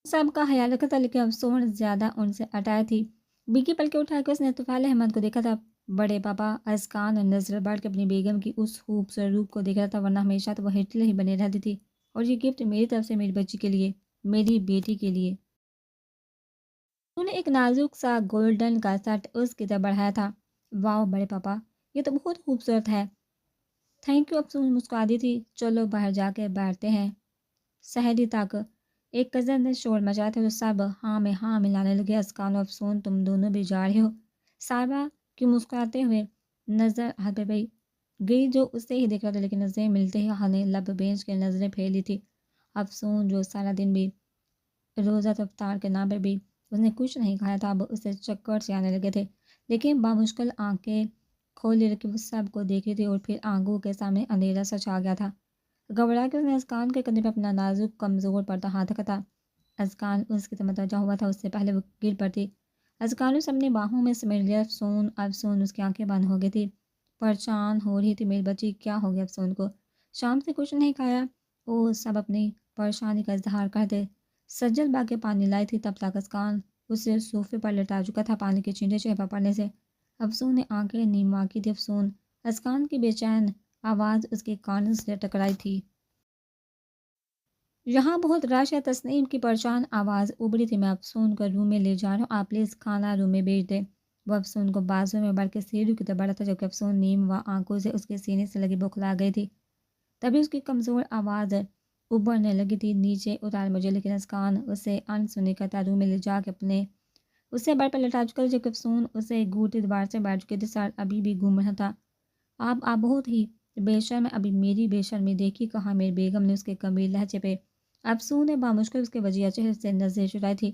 سب کا خیال رکھا تھا، لیکن افسون زیادہ ان سے اٹائے تھی۔ بیگی پلکیں اٹھا کے اس نے طفیل احمد کو دیکھا تھا۔ بڑے پاپا ازکان نظر بڑھ کے اپنی بیگم کی اس خوبصورت روپ کو دیکھ رہا تھا، ورنہ ہمیشہ تو وہ ہٹلر ہی بنے رہتی تھی۔ اور یہ گفٹ میری طرف سے میری بچی کے لیے، میری بیٹی کے لیے۔ انہوں نے ایک نازک سا گولڈن کا سیٹ اس کی طرف بڑھایا تھا۔ واو بڑے پاپا، یہ تو بہت خوبصورت ہے۔ تھینک یو، افسون مسکرا دی تھی۔ چلو باہر جا کے بیٹھتے ہیں، سحری تک۔ ایک کزن نے شور مچایا تھا تو سب ہاں میں ہاں ملانے لگے۔ ازکان و افسون تم دونوں بھی جا رہے ہو؟ صاحبہ کی مسکراتے ہوئے نظر ہاتھ پہ گئی جو اس سے ہی دیکھ رہا تھا، لیکن نظریں ملتے ہی ہاں نے لب بینچ کے نظریں پھیر لی تھی۔ افسون جو سارا دن بھی روزہ افطار کے نام پہ بھی اس نے کچھ نہیں کھایا تھا، اب اسے چکر سے آنے لگے تھے، لیکن بامشکل آنکھیں کھولے رکھی وہ سب کو دیکھ رہی تھی اور پھر آنکھوں کے سامنے اندھیرا سا چھا گیا تھا۔ گھبرا کے اس نے ازکان کے کندھے پہ اپنا نازک کمزور پڑتا ہاتھ رکھا تھا۔ ازکان اس کی طرف متوجہ ہوا تھا، اس سے پہلے وہ گر پڑتی۔ ازکان نے اپنی باہوں میں سمیٹ لیا۔ افسون اس کی آنکھیں بند ہو گئی تھی، پریشان ہو رہی تھی۔ میری بچی کیا ہو گیا افسون کو؟ شام سے کچھ نہیں کھایا؟ وہ سب اپنی پریشانی کا اظہار کرتے سجل باغ کے پانی لائی تھی، تب تک ازکان اسے صوفے پر لٹا چکا تھا پانی کے چھینٹے چہرے پر پڑنے سے۔ افسون نے آنکھیں نیم کی تھی۔ افسون ازکان کی بے چین آواز اس کے کان سے ٹکرائی تھی۔ یہاں بہت رش ہے، تسنیم کی پریشان آواز ابری تھی۔ میں افسون کو روم میں لے جا رہا ہوں، آپ پلیز کھانا روم میں بھیج دیں۔ وہ افسون کو بازو میں بڑھ کے سیڑھی کی طرف بڑھا تھا، جبکہ افسون نیم و آنکھوں سے اس کے سینے سے لگی بکھلا گئی تھی۔ تبھی اس کی کمزور آواز ابھرنے لگی تھی، نیچے اتار مجھے، لیکن ازکان اسے انسنی کرتا روم میں لے جا کے اپنے اسے بیڈ پر لٹا چکا تھا، جبکہ افسون اسے گھوٹی دوبار سے بیٹھ چکے تھے، سر ابھی بھی گھوم رہا تھا۔ آپ بہت ہی بے شرم ہے، ابھی میری بے شرمی دیکھی کہاں؟ میری بیگم نے اس کے گمبھیر لہجے پہ افسون نے بامشکل اس کے وجیہ چہرے سے نظریں چرائی تھی۔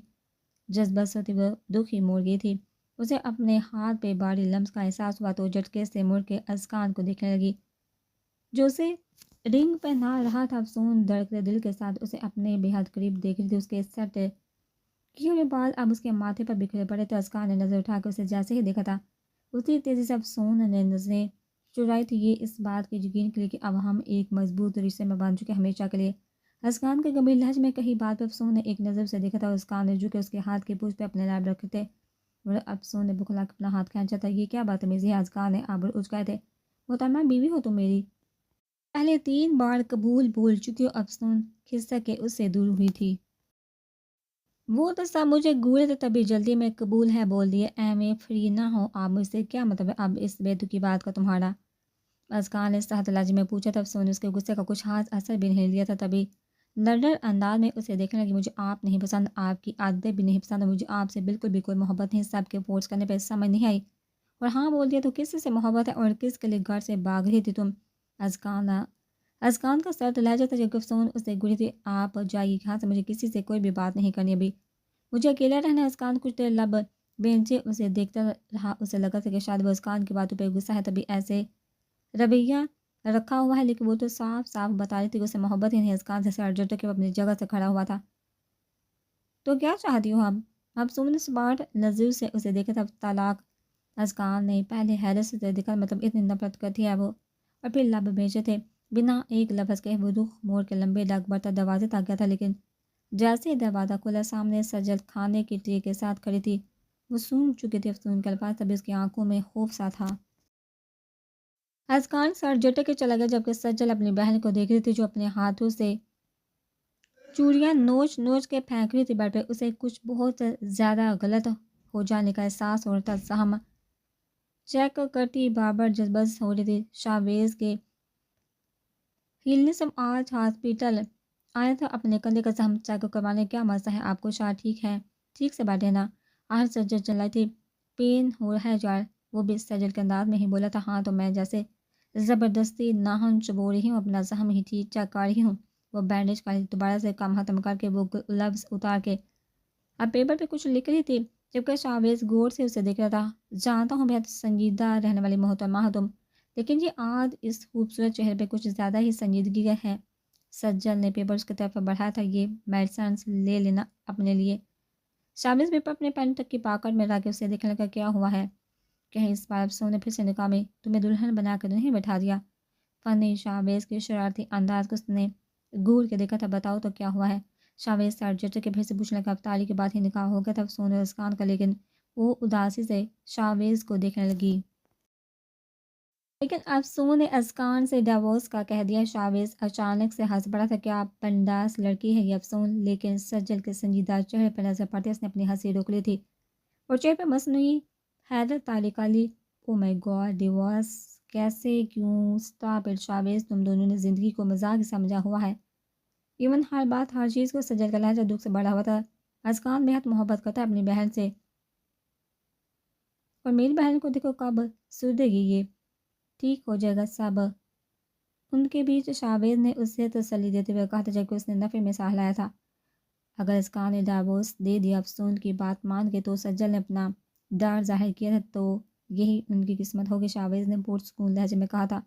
جذبات سے وہ دکھی موڑ گئی تھی۔ اسے اپنے ہاتھ پہ بھاری لمس کا احساس ہوا تو جھٹکے سے مڑ کے ازکان کو دیکھنے لگی جو اسے رنگ پہنا رہا تھا۔ افسون دھڑکتے دل کے ساتھ اسے اپنے بے حد قریب دیکھ رہی تھی۔ اس کے سیٹ کیے ہوئے بال اب اس کے ماتھے پر بکھرے پڑے تھے۔ ازکان نے نظر اٹھا کے اسے جیسے ہی دیکھا تھا، اسی تیزی سے افسون نے نظریں چرائی تھی، یہ اس بات کی یقین کے لیے کہ اب ہم ایک مضبوط رشتے میں بن چکے ہمیشہ کے لیے۔ ازکان کے گمبھیر لہجے میں کہیں بات پہ افسون نے ایک نظر سے دیکھا تھا اور ازکان نے جھکے اس کے ہاتھ کی پوچھ پہ اپنے لب رکھے تھے اور افسون نے بکھلا کے اپنا ہاتھ کھینچا تھا۔ یہ کیا بدتمیزی ہے؟ ازکان نے آبر اچکائے تھے۔ محترمہ بیوی ہو تم میری، پہلے 3 بار قبول بول چکی ہو۔ افسون کھسک کے اس سے دور ہوئی تھی۔ وہ تو سب مجھے گورے تھے، تبھی جلدی میں قبول ہے بول دیے، میں فری نہ ہو آپ مجھ سے کیا مطلب ہے اب اس بے تکی بات کا تمہارا؟ ازکان نے سخت لہجے میں پوچھا تھا۔ افسون نے اس کے غصے کا کچھ خاص اثر بھی نہیں لیا تھا، تبھی لڑر انداز میں اسے دیکھنے لگی۔ مجھے آپ نہیں پسند، آپ کی عادتیں بھی نہیں پسند، مجھے آپ سے بالکل بھی کوئی محبت نہیں۔ سب کے فورس کرنے پہ سمجھ نہیں آئی اور ہاں بول دیا تو کس سے محبت ہے اور کس کے لیے گھر سے بھاگ رہی تھی تم؟ ازکان کا سرد لہجہ تھا، جبکہ افسون اسے گری تھی۔ آپ جائیے یہاں سے، مجھے کسی سے کوئی بھی بات نہیں کرنی ابھی، مجھے اکیلا رہنا۔ ازکان کچھ دیر لب بینچے اسے دیکھتا رہا، اسے لگا تھا کہ شاید وہ ازکان کی باتوں پہ غصہ ہے تبھی ایسے رویہ رکھا ہوا ہے، لیکن وہ تو صاف صاف بتا رہی تھی کہ اسے محبت ہی نہیں۔ ازکان سے سر جھٹک کے وہ اپنی جگہ سے کھڑا ہوا تھا۔ تو کیا چاہتی ہو اب سوم نے سمارٹ نظر سے اسے دیکھا تھا۔ طلاق؟ ازکان نے پہلے حیرت سے دیکھا، مطلب اتنی نفرت کرتی ہے وہ؟ اور پھر لب بھیجے تھے، بنا ایک لفظ کے وہ رخ موڑ کے لمبے ڈاک برتا دروازے تک گیا تھا، لیکن جیسے ہی دروازہ کھلا سامنے سجل کھانے کی ٹرے کے ساتھ کھڑی تھی۔ وہ سن چکی تھی افسون کے الفاظ، تبھی اس کی آنکھوں میں خوف سا تھا۔ ازکان سر جھٹک کے چلا گیا جبکہ سجل اپنی بہن کو دیکھ رہی تھی جو اپنے ہاتھوں سے چوڑیاں نوچ نوچ کے پھینک رہی تھی بیڈ پہ۔ اسے کچھ بہت زیادہ غلط ہو جانے کا احساس ہو رہا تھا۔ ہم چیک کرتی بار جذبس ہو رہی تھی۔ شاویز کے ہیلنے سے آج ہاسپٹل آیا تھا اپنے کندھے کا زخم چیک کروانے۔ کیا مسئلہ ہے آپ کو؟ شاہ ٹھیک ہے؟ ٹھیک سے بیٹھے نا؟ آج سجل چلائی تھی۔ پین ہو رہا ہے یار؟ وہ بھی سجل کے انداز میں ہی بولا تھا۔ ہاں تو میں جیسے زبردستی ناخن چبو رہی ہوں، اپنا زخم ہی ٹھیک چیک کر رہی ہوں۔ وہ بینڈیج کا دوبارہ سے کام ختم کر کے وہ گلوز اتار کے اب پیپر پہ کچھ لکھ رہی تھی جبکہ شاویز غور سے اسے دیکھ رہا تھا۔ جانتا ہوں بہت سنجیدہ رہنے والی محترمہ ہو تم، لیکن یہ آج اس خوبصورت چہرے پہ کچھ زیادہ ہی سنجیدگی ہے۔ سجل نے پیپر اس کی طرف بڑھایا تھا۔ یہ میڈیسنس لے لینا اپنے لیے۔ شاویز پیپر اپنے پین تک کی پاکٹ میں رکھ کے اسے دیکھنے لگا۔ کیا ہوا ہے؟ کہیں اس بار افسون نے پھر سے نکاح میں تمہیں دلہن بنا کے نہیں بٹھا دیا؟ فنی شاویز کے شرارتی انداز کو اس نے گور کے دیکھا تھا۔ بتاؤ تو کیا ہوا ہے؟ شاویز سر جھٹک کے پھر سے پوچھنے لگا۔ افطاری کے بعد ہی نکاح ہو گیا تھا افسون اور ازکان کا، لیکن وہ اداسی سے شاویز کو دیکھنے لگی۔ لیکن افسون نے ازکان سے ڈیورس کا کہہ دیا۔ شاویز اچانک سے ہنس پڑا تھا۔ کیا بنداز لڑکی ہے یہ افسون؟ لیکن سجل کے سنجیدہ چہرے پر نظر پڑتے اس نے اپنی ہنسی روک لی تھی اور چہرے پہ مصنوعی حیرت تاری کر لی۔ او مائی گاڈ، ڈیورس کیسے؟ کیوں؟ اسٹاپ اٹ شاویز، تم دونوں نے زندگی کو مذاق ہی سمجھا ہوا ہے۔ ایون ہر بات ہر چیز کو سجل کا لہجہ دکھ سے بڑھا ہوا تھا۔ ازکان بہت محبت کرتا ہے اپنی بہن سے، اور میری بہن کو دیکھو کب سدھرے گی، یہ ٹھیک ہو جائے گا سب۔ ان کے بیچ شاویز نے اسے تسلی دیتے ہوئے کہا تھا جبکہ اس نے نفے میں سانس لایا تھا۔ اگر ازکان نے ڈائیورس دے دیا افسون کی بات مان کے تو سجل نے اپنا ڈر ظاہر کیا تھا، تو یہی ان کی قسمت ہوگی۔ شاویز نے پرسکون لہجے میں کہا تھا۔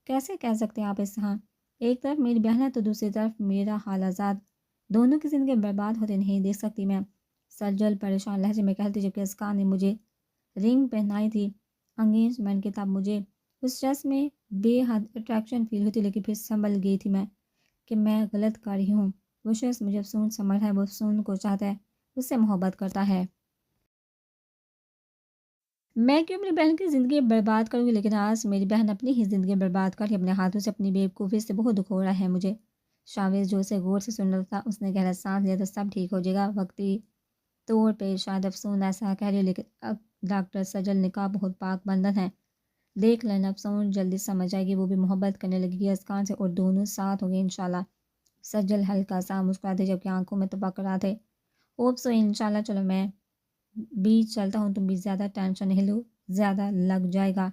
کیسے کہہ سکتے ہیں آپ اس طرح؟ ایک طرف میری بہن ہے تو دوسری طرف میرا حال آزاد، دونوں کی زندگی برباد ہوتے نہیں دیکھ سکتی میں، سجل پریشان لہجے میں کہتی جبکہ ازکان نے مجھے رنگ پہنائی تھی انگیجمنٹ کی، تب مجھے اس شخص میں بے حد اٹریکشن فیل ہوتی، لیکن پھر سنبھل گئی تھی میں کہ میں غلط کر رہی ہوں۔ وہ شخص مجھے افسون سمجھ رہا ہے، وہ افسون کو چاہتا ہے، اس سے محبت کرتا ہے۔ میں کیوں اپنی بہن کی زندگی برباد کروں گی؟ لیکن آج میری بہن اپنی ہی زندگی برباد کر کے اپنے ہاتھوں سے اپنی بیوقوفی سے بہت دکھ ہو رہا ہے مجھے۔ شاویز جو اسے غور سے سن رہا تھا اس نے گہرا سانس لیا۔ تو سب ٹھیک ہو جائے گا، وقتی طور پہ شاید افسون ایسا کہہ رہی ہے، لیکن اب ڈاکٹر سجل نکاح بہت پاک بندھن ہے، دیکھ لینا افسون جلدی سمجھ جائے گی، وہ بھی محبت کرنے لگے گی ازکان سے اور دونوں ساتھ ہوں گے انشاءاللہ۔ سجل ہلکا سا مسکراتے جبکہ آنکھوں میں تبکرا تھے۔ ہوپ سو انشاءاللہ، چلو میں بھی چلتا ہوں، تم بھی زیادہ ٹینشن نہیں لو، زیادہ لگ جائے گا،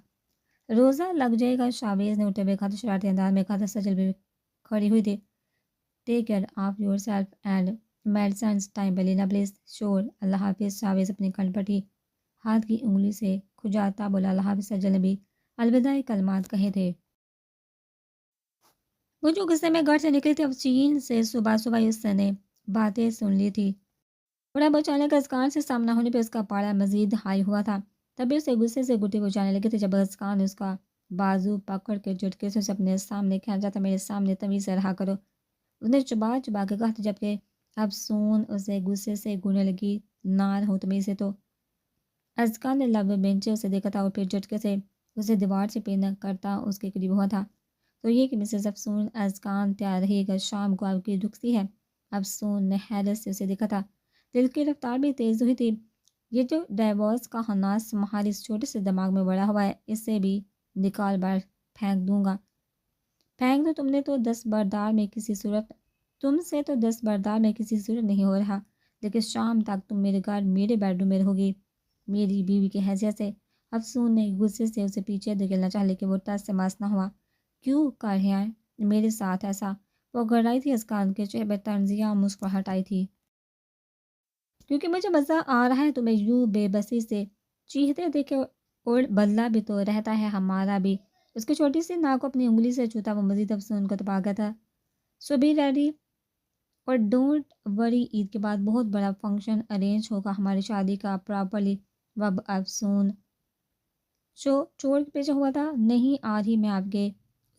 روزہ لگ جائے گا۔ شاویز نے اٹھے ہوئے کہا تھا، شرارتی انداز میں کہا تھا۔ سجل بھی کھڑی ہوئی تھی۔ Take care of your self and medicines time پہ لینا پلیز۔ شور، اللہ حافظ۔ شاویز اپنی کھٹپٹی ہاتھ کی انگلی سے کھجاتا بولا۔ اللہ حافظ۔ سجل نے بھی الوداعی کلمات کہے تھے۔ وہ جو غصے میں گھر سے نکلی تھی، اب چین سے صبح صبح اس نے باتیں سن لی تھی اور اب اچانک ازکان سے سامنا ہونے پہ اس کا پاڑا مزید ہائی ہوا تھا، تبھی اسے غصے سے گھٹی ہو جانے لگے تھے جب ازکان نے اس کا بازو پکڑ کے جھٹکے سے اسے اپنے سامنے کھینچا تھا۔ میرے سامنے تمیز سے رہا کرو، اس نے چبا چبا کے کہا تھا جبکہ اب سون اسے غصے سے گھورنے لگی۔ نہ رہو تمیز سے تو۔ ازکان نے لب بینچے اسے دیکھا تھا اور پھر جھٹکے سے اسے دیوار سے پین کرتا اس کے قریب ہوا تھا۔ تو یہ کہ مسز افسون، ازکان تیار رہے گا، شام کو آپ کی رخصتی ہے۔ افسون نے حیرت سے اسے دیکھا تھا، دل کی رفتار بھی تیز ہوئی تھی۔ یہ جو ڈائیورس کا ہناس تمہارے اس چھوٹے سے دماغ میں بڑا ہوا ہے، اسے بھی نکال بار پھینک دوں گا۔ پھینک دو، تم نے تو دستبردار میں کسی صورت تم سے تو دستبردار میں کسی صورت نہیں ہو رہا، لیکن شام تک تم میرے گھر میرے بیڈ روم میں رہو گی میری بیوی کی حیثیت سے۔ افسون نے غصے سے اسے پیچھے دھکیلنا چاہا لیکن وہ ٹس سے مس نہ ہوا۔ کیوں کر رہے ہیں میرے ساتھ ایسا؟ وہ گھبرائی تھی۔ ازکان کے چہرے پہ طنزیہ مسکراہٹ آئی تھی۔ کیونکہ مجھے مزہ آ رہا ہے تمہیں یوں بے بسی سے چیختے دیکھے، اور بدلہ بھی تو رہتا ہے ہمارا بھی۔ اس کی چھوٹی سی ناک کو اپنی انگلی سے چھوتا وہ مزید افسون کو تپا گیا تھا۔ سو بی ریڈی اور ڈونٹ وری، عید کے بعد بہت بڑا فنکشن ارینج ہوگا ہماری شادی کا پراپرلی۔ وب افسون چور پیچھے ہوا تھا۔ نہیں آ رہی میں آپ کے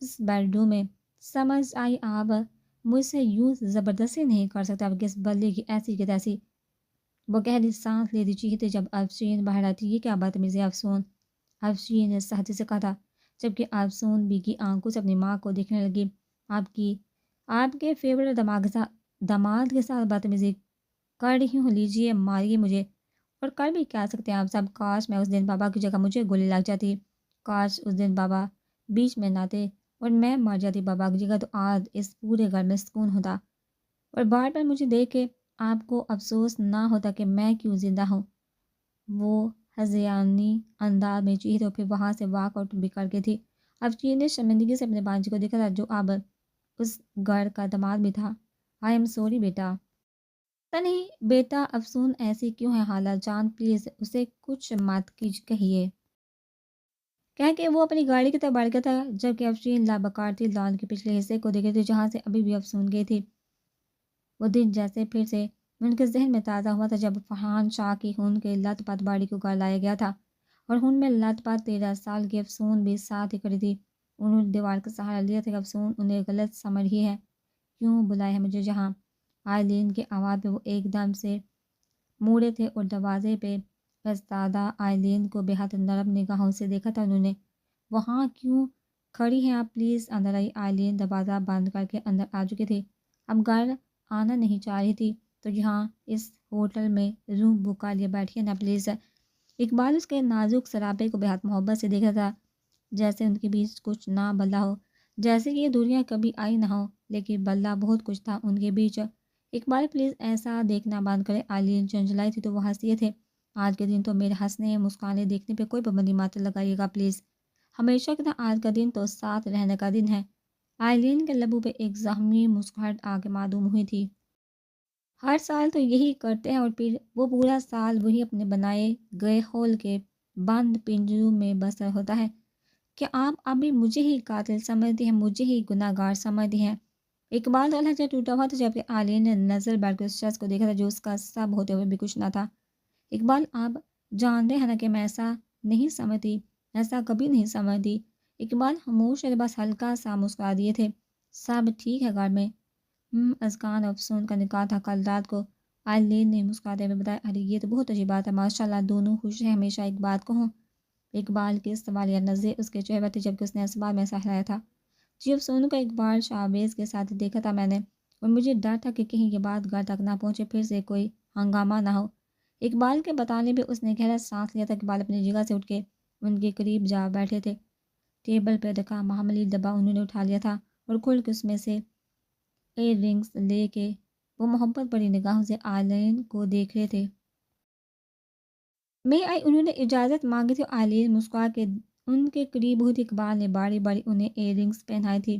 اس بیڈ روم میں، سمجھ آئی آپ مجھ سے یوں زبردستی نہیں کر سکتا اب کس بلے کی ایسی کہ تیسی۔ وہ گہری سانس لے لیتی تھی جب افشین باہر آتی، یہ کیا بدتمیزی ہے افسون، افشین نے سہتی سے کہا تھا، جبکہ افسون بھیگی آنکھوں سے اپنی ماں کو دیکھنے لگی۔ آپ کے فیوریٹ داماد کے ساتھ بدتمیزی کر رہی ہوں، لیجیے ماریے مجھے۔ اور کر بھی کیا سکتے ہیں آپ سب، کاش میں اس دن بابا کی جگہ مجھے گولی لگ جاتی، کاش اس دن بابا بیچ میں نہ تھے اور میں مر جاتی بابا کی جگہ، تو آج اس پورے گھر میں سکون ہوتا اور بار بار مجھے دیکھ کے آپ کو افسوس نہ ہوتا کہ میں کیوں زندہ ہوں۔ وہ ہذیانی انداز میں چیخی تو پھر وہاں سے واک آؤٹ بھی کر گئی تھی۔ اب چین نے شرمندگی سے اپنے بانجی کو دیکھا تھا جو اب اس گھر کا داماد بھی تھا۔ آئی ایم سوری بیٹا۔ پتہ نہیں بیٹا افسون ایسی کیوں ہے حالات، جان پلیز اسے کچھ مت کہیے، کہہ کے وہ اپنی گاڑی کی طرف بڑھ گیا تھا، جبکہ افشین لابکارتی لان کے پچھلے حصے کو دیکھ رہی تھی جہاں سے ابھی بھی افسون گئی تھی۔ وہ دن جیسے پھر سے ان کے ذہن میں تازہ ہوا تھا جب فرحان شاہ کی ہن کے لت پت باڑی کو گھر لایا گیا تھا، اور ہن میں لت پت 13 سال کی افسون بھی ساتھ ہی کھڑی تھی۔ انہوں نے دیوار کا سہارا لیا تھا کہ افسون انہیں غلط سمجھ رہی ہے، کیوں بلایا ہے مجھے جہاں۔ آئلین کی آواز پہ وہ ایک دم سے موڑے تھے اور دروازے پہ ایستادہ آئلین کو بے حد نرم نگاہوں سے دیکھا تھا انہوں نے۔ وہاں کیوں کھڑی ہیں آپ، پلیز اندر آئی۔ آئلین دروازہ بند کر کے اندر آ چکی تھی، اب گھر آنا نہیں چاہ رہی تھی، تو یہاں اس ہوٹل میں روم بک کر لیے، بیٹھیے نا پلیز۔ اقبال اس کے نازک سراپے کو بے حد محبت سے دیکھا تھا، جیسے ان کے بیچ کچھ نہ بدلا ہو، جیسے کہ یہ دنیا کبھی آئی نہ ہو، لیکن بدلا بہت کچھ تھا ان کے بیچ۔ اقبال پلیز ایسا دیکھنا بند کرے۔ آئلین چنچلائی تھی تو وہ ہنسیے تھے، آج کے دن تو میرے ہنسنے مسکرانے دیکھنے پہ کوئی پابندی مت لگائیے گا پلیز، ہمیشہ کی طرح آج کا دن تو ساتھ رہنے کا دن ہے۔ آئلین کے لبوں پہ ایک زخمی مسکراہٹ آ کے معدوم ہوئی تھی۔ ہر سال تو یہی کرتے ہیں اور پھر وہ پورا سال وہی اپنے بنائے گئے ہول کے بند پنجروں میں بسر ہوتا ہے۔ کہ آپ ابھی مجھے ہی قاتل سمجھتی ہیں، مجھے ہی گناہ گار سمجھتی ہیں۔ اقبال کا لہجہ ٹوٹا ہوا تھا جبکہ آئلین نے نظر بیٹھ کر اس شخص کو دیکھا تھا جو اس کا سب ہوتے ہوئے بھی کچھ نہ تھا۔ اقبال آپ جانتے ہیں نا کہ میں ایسا نہیں سمجھتی، ایسا کبھی نہیں سمجھتی۔ اقبال خاموش ہے، بس ہلکا سا مسکرا دیے تھے۔ سب ٹھیک ہے گھر میں؟ ازکان افسون کا نکاح تھا کل رات کو، آئلین نے مسکراتے ہوئے بتایا۔ ارے یہ تو بہت اچھی بات ہے، ماشاءاللہ دونوں خوش ہیں۔ ہمیشہ ایک بات کہوں، اقبال کی سوالیہ نظریں اس کے چہرے پر تھی جبکہ اس نے اسباب میں سہلایا تھا، جی افسون کو ایک بار شعبیز کے ساتھ دیکھا تھا میں نے، اور مجھے ڈر تھا کہ کہیں یہ بات گھر تک نہ پہنچے، پھر سے کوئی ہنگامہ نہ ہو۔ اقبال کے بتانے پہ اس نے گہرا سانس لیا تھا۔ اقبال اپنی جگہ سے اٹھ کے ان کے قریب جا بیٹھے تھے، ٹیبل پہ رکھا معمولی ڈبہ انہوں نے اٹھا لیا تھا اور کھل کے اس میں سے ایئر رنگز لے کے وہ محبت بڑی نگاہوں سے آئلین کو دیکھ رہے تھے۔ میں آئی، انہوں نے اجازت مانگی تھی۔ آئلین مسکرا کے ان کے قریب ہوئی تھی۔ اقبال نے باری باری انہیں ایئر رنگز پہنائی تھی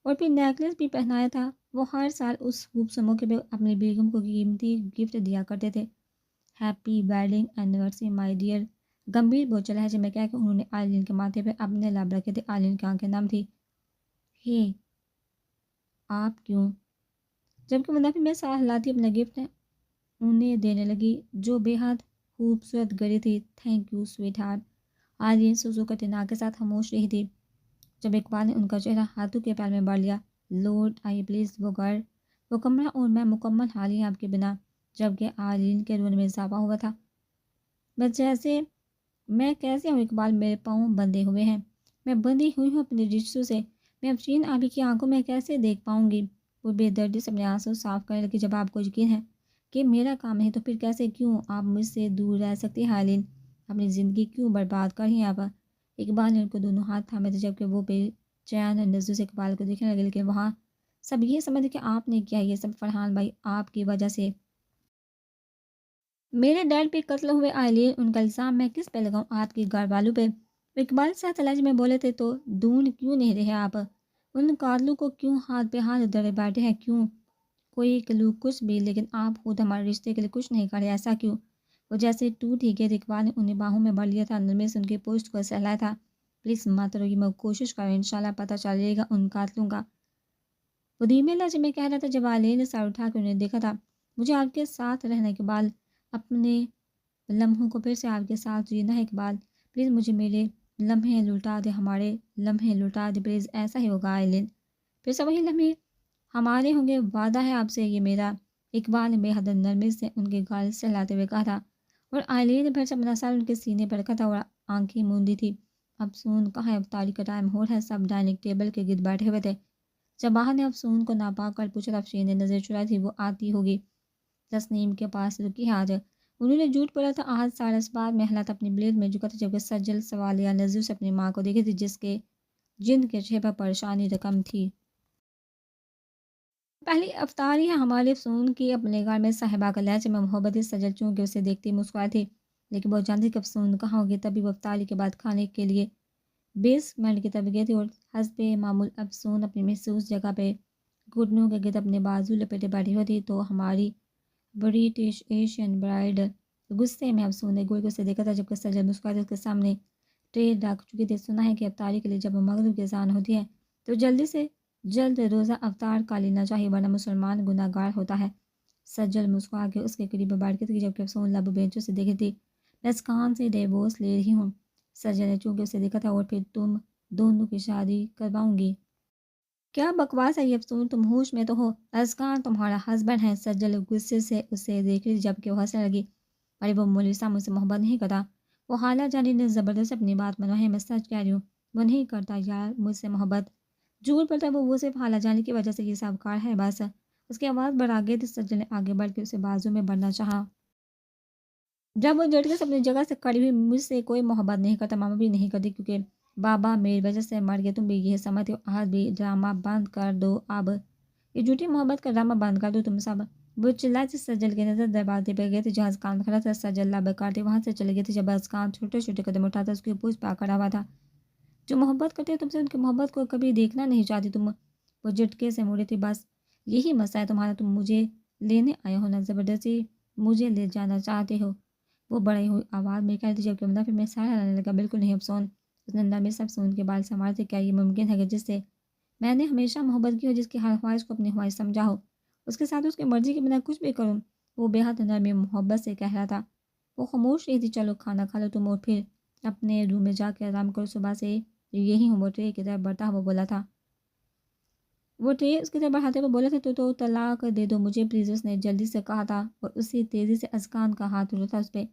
اور پھر نیکلس بھی پہنایا تھا۔ وہ ہر سال اس خوبصورت موقع پہ اپنی بیگم کو قیمتی گفٹ دیا کرتے تھے۔ Happy wedding anniversary my dear, گمبھیر بوجھ لہجے میں کہہ کے انہوں نے آئلین کے ماتھے پہ اپنے لب رکھے تھے۔ آئلین کی آنکھیں نم تھی۔ ہے آپ کیوں؟ جبکہ منافع میں سہلاتی اپنا گفٹ انہیں دینے لگی جو بے حد خوبصورت گھڑی تھی۔ Thank you sweetheart. آئلین سوزوکتے ناک کے ساتھ خاموش رہی تھی جب اقبال نے ان کا چہرہ ہاتھوں کے پیر میں بڑھ لیا۔ لورڈ آئیے پلیز، وہ گھر، وہ کمرہ اور میں مکمل حالی ہیں آپ کے بنا۔ جبکہ آئلین کے رونے میں اضافہ ہوا تھا۔ میں کیسے ہوں اقبال، میرے پاؤں بندھے ہوئے ہیں، میں بندھی ہوئی ہوں اپنے رشتوں سے، میں افشین آبی کی آنکھوں میں کیسے دیکھ پاؤں گی؟ وہ بے دردی سے اپنے آنسو صاف کرنے لگی۔ جب آپ کو یقین ہے کہ میرا کام نہیں تو پھر کیسے، کیوں آپ مجھ سے دور رہ سکتی ہیں آئلین؟ اپنی زندگی کیوں برباد کر رہی ہیں آپ؟ اقبال نے ان کو دونوں ہاتھ تھامے تھے جبکہ وہ بے چین نظروں سے اقبال کو دیکھنے لگے، لیکن وہاں سب یہ سمجھتے کہ آپ نے کیا یہ سب فرحان بھائی آپ کی وجہ سے، میرے ڈیڈ پہ قتل ہوئے آئلین، ان کا الزام میں کس پہ لگاؤں؟ آپ کے گھر والوں پہ؟ اقبال ساتھ لہجے میں بولے تھے۔ تو ڈھونڈ کیوں نہیں رہے آپ ان قاتلوں کو؟ کیوں ہاتھ پہ ہاتھ دھرے بیٹھے ہیں؟ کیوں کوئی کلو کچھ بھی، لیکن آپ خود ہمارے رشتے کے لیے کچھ نہیں کرے، ایسا کیوں؟ وہ جیسے ٹوٹ ہی گئے تھے۔ اقبال نے انہیں باہوں میں بھر لیا تھا، نرمی سے ان کے پشت کو سہلایا تھا۔ پلیز مت روئیے، میں کوشش کروں، انشاءاللہ پتہ چل جائے گا ان قاتلوں کا، وہ دھیمے لہجے میں کہہ رہا تھا۔ جب آئلین نے سر اٹھا کے انہیں دیکھا تھا، مجھے آپ کے ساتھ رہنے کے بعد اپنے لمحوں کو پھر سے آپ کے ساتھ جینا ہے اقبال، پلیز مجھے میرے لمحے لوٹا دے، ہمارے لمحے لوٹا دے پلیز، ایسا ہی ہوگا آئلین؟ پھر سے وہی لمحے ہمارے ہوں گے، وعدہ ہے آپ سے یہ میرا۔ اقبال نے بے حد نرمی سے ان کے گال سہلاتے ہوئے کہا تھا، اور آئلین نے پھر سے اپنا سر ان کے سینے پر رکھا تھا اور آنکھیں موندی تھی۔ افسون کہاں ہے؟ افطاری کا ٹائم ہو رہا ہے۔ سب ڈائننگ ٹیبل کے گرد بیٹھے ہوئے تھے۔ جب باہر نے افسون کو ناپا کر پوچھا تھا، افشین نے نظر چرائی تھی، وہ آتی ہوگی۔ تسنیم کے پاس رکی ہے آج؟ انہوں نے جھوٹ بولا تھا۔ آج سارا اس بات میں حالات اپنی بلیڈ میں جھکا تھا، جبکہ سجل سوالیہ نظروں سے اپنی ماں کو دیکھی تھی، جس کے جن کے چہرے پر پریشانی رقم تھی۔ پہلی افطاری ہے ہمارے افسون کی۔ اپنے گھر میں صاحبہ کا لہجے میں محبت سجل چونکہ اسے دیکھتی مسکرائی تھی، لیکن وہ جانتی کہ افسون کہاں ہوگی۔ تبھی وہ افطاری کے بعد کھانے کے لیے بیسمنٹ کی طرف گئی تھی، اور حسب معمول افسون اپنی محسوس جگہ پہ گھٹنوں کے گرد اپنے بازو لپیٹے بیٹھی ہوتی تو ہماری برٹش ایشین برائڈ غصے میں افسون نے گوئی کو اسے دیکھا تھا، جبکہ سجل مسکراتی اس کے سامنے ٹرے رکھ چکی تھی۔ سنا ہے کہ افطاری کے لیے جب مغرب کی اذان ہوتی ہے تو جلدی سے جلد روزہ افطار کر لینا چاہیے، ورنہ مسلمان گناہ گار ہوتا ہے۔ سجل مسکرا کے اس کے قریب بیٹھ گئی تھی، جبکہ افسون لب بینچوں سے دیکھی تھی۔ میں اس کان سے ڈیوورس لے رہی ہوں، سجل نے چونکہ اسے دیکھا تھا، اور پھر تم دونوں کی شادی کرواؤں گی۔ کیا بکواس ہے یہ افسون، تم ہوش میں تو ہو؟ ازکان تمہارا ہسبینڈ ہے۔ سجل غصے سے اسے دیکھ رہی، جبکہ وہ ہنسنے لگی۔ ارے وہ مولوی صاحب مجھ سے محبت نہیں کرتا، وہ خالہ جانی نے زبردست اپنی بات منوائی، میں سچ کہہ رہی ہوں، وہ نہیں کرتا یار مجھ سے محبت، جھوٹ بولتا ہے وہ صرف خالہ جانی کی وجہ سے یہ سب کار ہے بس۔ اس کی آواز بڑھا گئی تھی۔ سجل نے آگے بڑھ کے اسے بازو میں بڑھنا چاہا، جب وہ جھٹکے سے اپنی جگہ سے کھڑی ہوئی۔ مجھ سے کوئی محبت نہیں کرتا، ماما بھی نہیں کرتی، کیونکہ بابا میری وجہ سے مر گئے، تم بھی یہ سمجھتے ہو۔ آج بھی ڈرامہ بند کر دو، اب یہ جھوٹی محبت کا ڈرامہ بند کر دو تم سب، وہ چلائی تھی۔ سجل کی نظر دروازے پہ گئی تھی جہاں ازکان کھڑا تھا۔ سجل لب کاٹتے وہاں سے چلی گئی تھی، جب ازکان چھوٹے چھوٹے قدم اٹھاتا اس کی پوچھ پا کھڑا ہوا تھا۔ جو محبت کرتے ہیں تم سے، ان کی محبت کو کبھی دیکھنا نہیں چاہتی تم۔ وہ جھٹکے سے مڑی تھی۔ بس یہی مسئلہ ہے تمہارا، تم مجھے لینے آئے ہو نا، زبردستی مجھے لے جانا چاہتے ہو، وہ بڑی ہوئی آواز میں کہہ رہی تھی، جبکہ منافع میں سایہ لانے لگا۔ بالکل نہیں افسون، اس نے نرمی سے افسون کے بال سنوارتے، کیا یہ ممکن ہے کہ جس سے میں نے ہمیشہ محبت کی ہو، جس کی ہر خواہش کو اپنی خواہش سمجھا ہو، اس کے ساتھ اس کی مرضی کے بنا کچھ بھی کروں؟ وہ بے حد نرمی محبت سے کہہ رہا تھا۔ وہ خاموش رہی تھی۔ چلو کھانا کھا لو تم، اور پھر اپنے روم میں جا کے آرام کرو، صبح سے یہی ہوں۔ وہ ٹرے کی طرف بڑھتا ہوا بولا تھا، وہ ٹرے اس کی طرف بڑھاتے ہوئے بولا تھا، تو طلاق دے دو مجھے پلیز، اس نے جلدی سے کہا تھا، اور اسی تیزی سے ازکان کا ہاتھ اڑا تھا اس پہ۔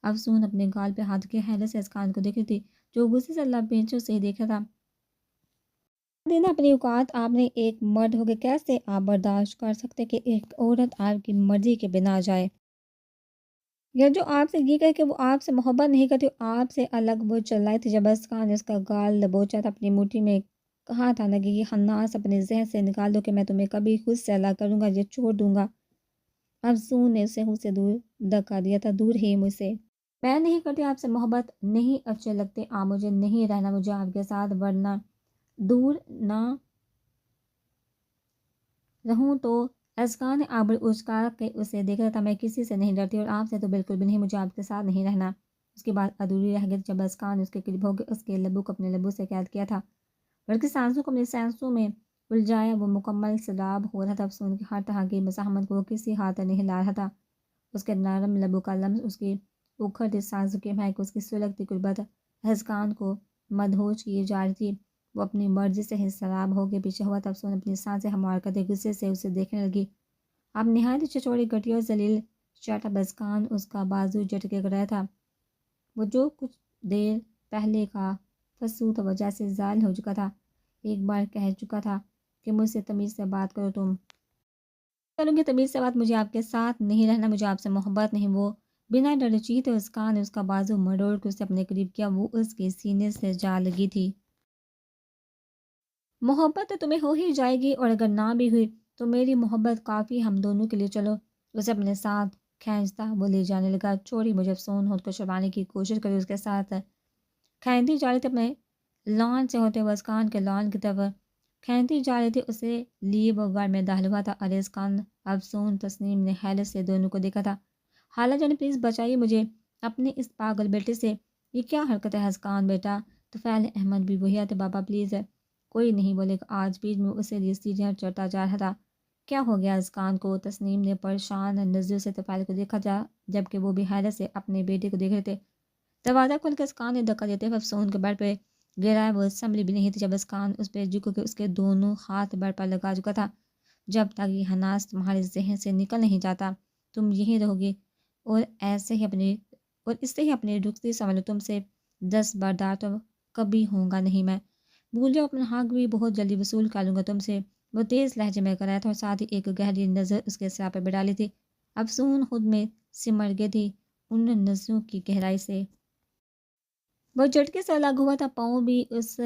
افسون اپنے گال پہ ہاتھ کے حیرت سے ازکان کو دیکھ رہی تھی، جو غصے سے لب بینچوں سے ہی دیکھ رہا تھا۔ دینا اپنی اوقات، آپ نے ایک مرد ہو کے کیسے آپ برداشت کر سکتے کہ ایک عورت آپ کی مرضی کے بنا جائے، یا جو آپ سے یہ کہے کہ وہ آپ سے محبت نہیں کرتی، آپ سے الگ وہ چل رہی تھی۔ جب ازکان نے اس کا گال دبوچا تھا اپنی مٹھی میں، کہا تھا نا کہ یہ خناس اپنے ذہن سے نکال دو کہ میں تمہیں کبھی خود سے الگ کروں گا، یہ چھوڑ دوں گا۔ افسون نے اسے خود سے دور دھکا دیا تھا، دور ہی مجھ سے، میں نہیں کرتی آپ سے محبت، نہیں اچھے لگتے آپ مجھے، نہیں رہنا مجھے آپ کے ساتھ، ورنہ دور نہ رہوں تو۔ ازکان نے آبر اچکا کے اسے دیکھ رہا تھا، میں کسی سے نہیں ڈرتی، اور آپ سے تو بالکل بھی نہیں، مجھے آپ کے ساتھ نہیں رہنا۔ اس کی بات ادھوری رہ گئی جب ازکان نے اس کے قریب ہو کے اس کے لبوں کو اپنے لبوں سے قید کیا تھا، بلکہ سانسوں کو اپنی سانسوں میں الجھایا۔ وہ مکمل سیلاب ہو رہا تھا افسون کی ہر طرح کی مزاحمت کو وہ کسی خاطر نہیں لا رہا تھا۔ اس کے نرم لبوں کا لمس، اس کی اکھڑتی سانسوں کی مہک، اس کی سلگتی قربت ازکان کو مدہوش کیے جا رہی تھی۔ وہ اپنی مرضی سے ہی سراب ہو کے پیچھے ہوا تھا۔ افسون اپنی سانسیں ہموار کرتے غصے سے اسے دیکھنے لگی۔ اب نہایت چچوڑی گٹی اور ذلیل شٹ ازکان اس کا بازو جھٹکے کر رہا تھا، وہ جو کچھ دیر پہلے کا فسوس وجہ سے زائل ہو چکا تھا۔ ایک بار کہہ چکا تھا کہ مجھ سے تمیز سے بات کرو، تم کروں گی تمیز سے بات، مجھے آپ کے ساتھ نہیں رہنا، مجھے آپ سے محبت نہیں۔ وہ بنا ڈرے چیختے ازکان نے اس کا بازو مروڑ کے اسے اپنے قریب کیا، وہ اس کے سینے سے جا لگی تھی۔ محبت تو تمہیں ہو ہی جائے گی، اور اگر نہ بھی ہوئی تو میری محبت کافی ہم دونوں کے لیے، چلو۔ اسے اپنے ساتھ کھینچتا وہ لے جانے لگا۔ چھوڑی مجھے، افسون خود کو چھپانے کی کوشش کری، اس کے ساتھ کھینچتی جا رہی تھی اپنے لان سے ہوتے ہوئے ازکان کے لان کی طرف کھینچتی جا رہی تھی، اسے لیے وہ گھر میں داخل ہوا تھا۔ ارے ازکان، افسون تسنیم نے حیرت سے دونوں کو دیکھا تھا۔ خالہ جان پلیز بچائیے مجھے اپنے اس پاگل بیٹے سے، یہ کیا حرکت ہے ازکان بیٹا؟ طفیل احمد بھی وہی آتے، بابا پلیز۔ کوئی نہیں بولے گا۔ آج بیچ میں اسے لیے سیڑھیاں چڑھتا جا رہا تھا۔ کیا ہو گیا ازکان کو؟ تسنیم نے پریشان نظروں سے طفیل کو دیکھا، جبکہ وہ بھی حیرت سے اپنے بیٹے کو دیکھ رہے تھے۔ دروازہ کھول کے ازکان نے دھکا دیتے ہوئے افسون کے بیڈ پہ گرایا۔ وہ سنبھلی بھی نہیں تھی جب ازکان اس پہ جھک کے اس کے دونوں ہاتھ بیڈ پر لگا چکا تھا، جب تک یہ ہناس تمہارے ذہن سے نکل نہیں جاتا تم یہیں رہو گے، اور اس سے ہی اپنی رخصتی سنبھالو، تم سے دست بردار تو کبھی ہوں گا نہیں میں، بھول جاؤ اپنا حق بھی بہت جلدی وصول کر لوں گا تم سے۔ وہ تیز لہجے میں کرایا تھا اور ساتھ ہی ایک گہری نظر اس کے سیاہ پہ بھی ڈالی تھی۔ افسون خود میں سمر گئی تھی ان نظروں کی گہرائی سے۔ وہ جھٹکے سے الگ ہوا تھا، پاؤں بھی اس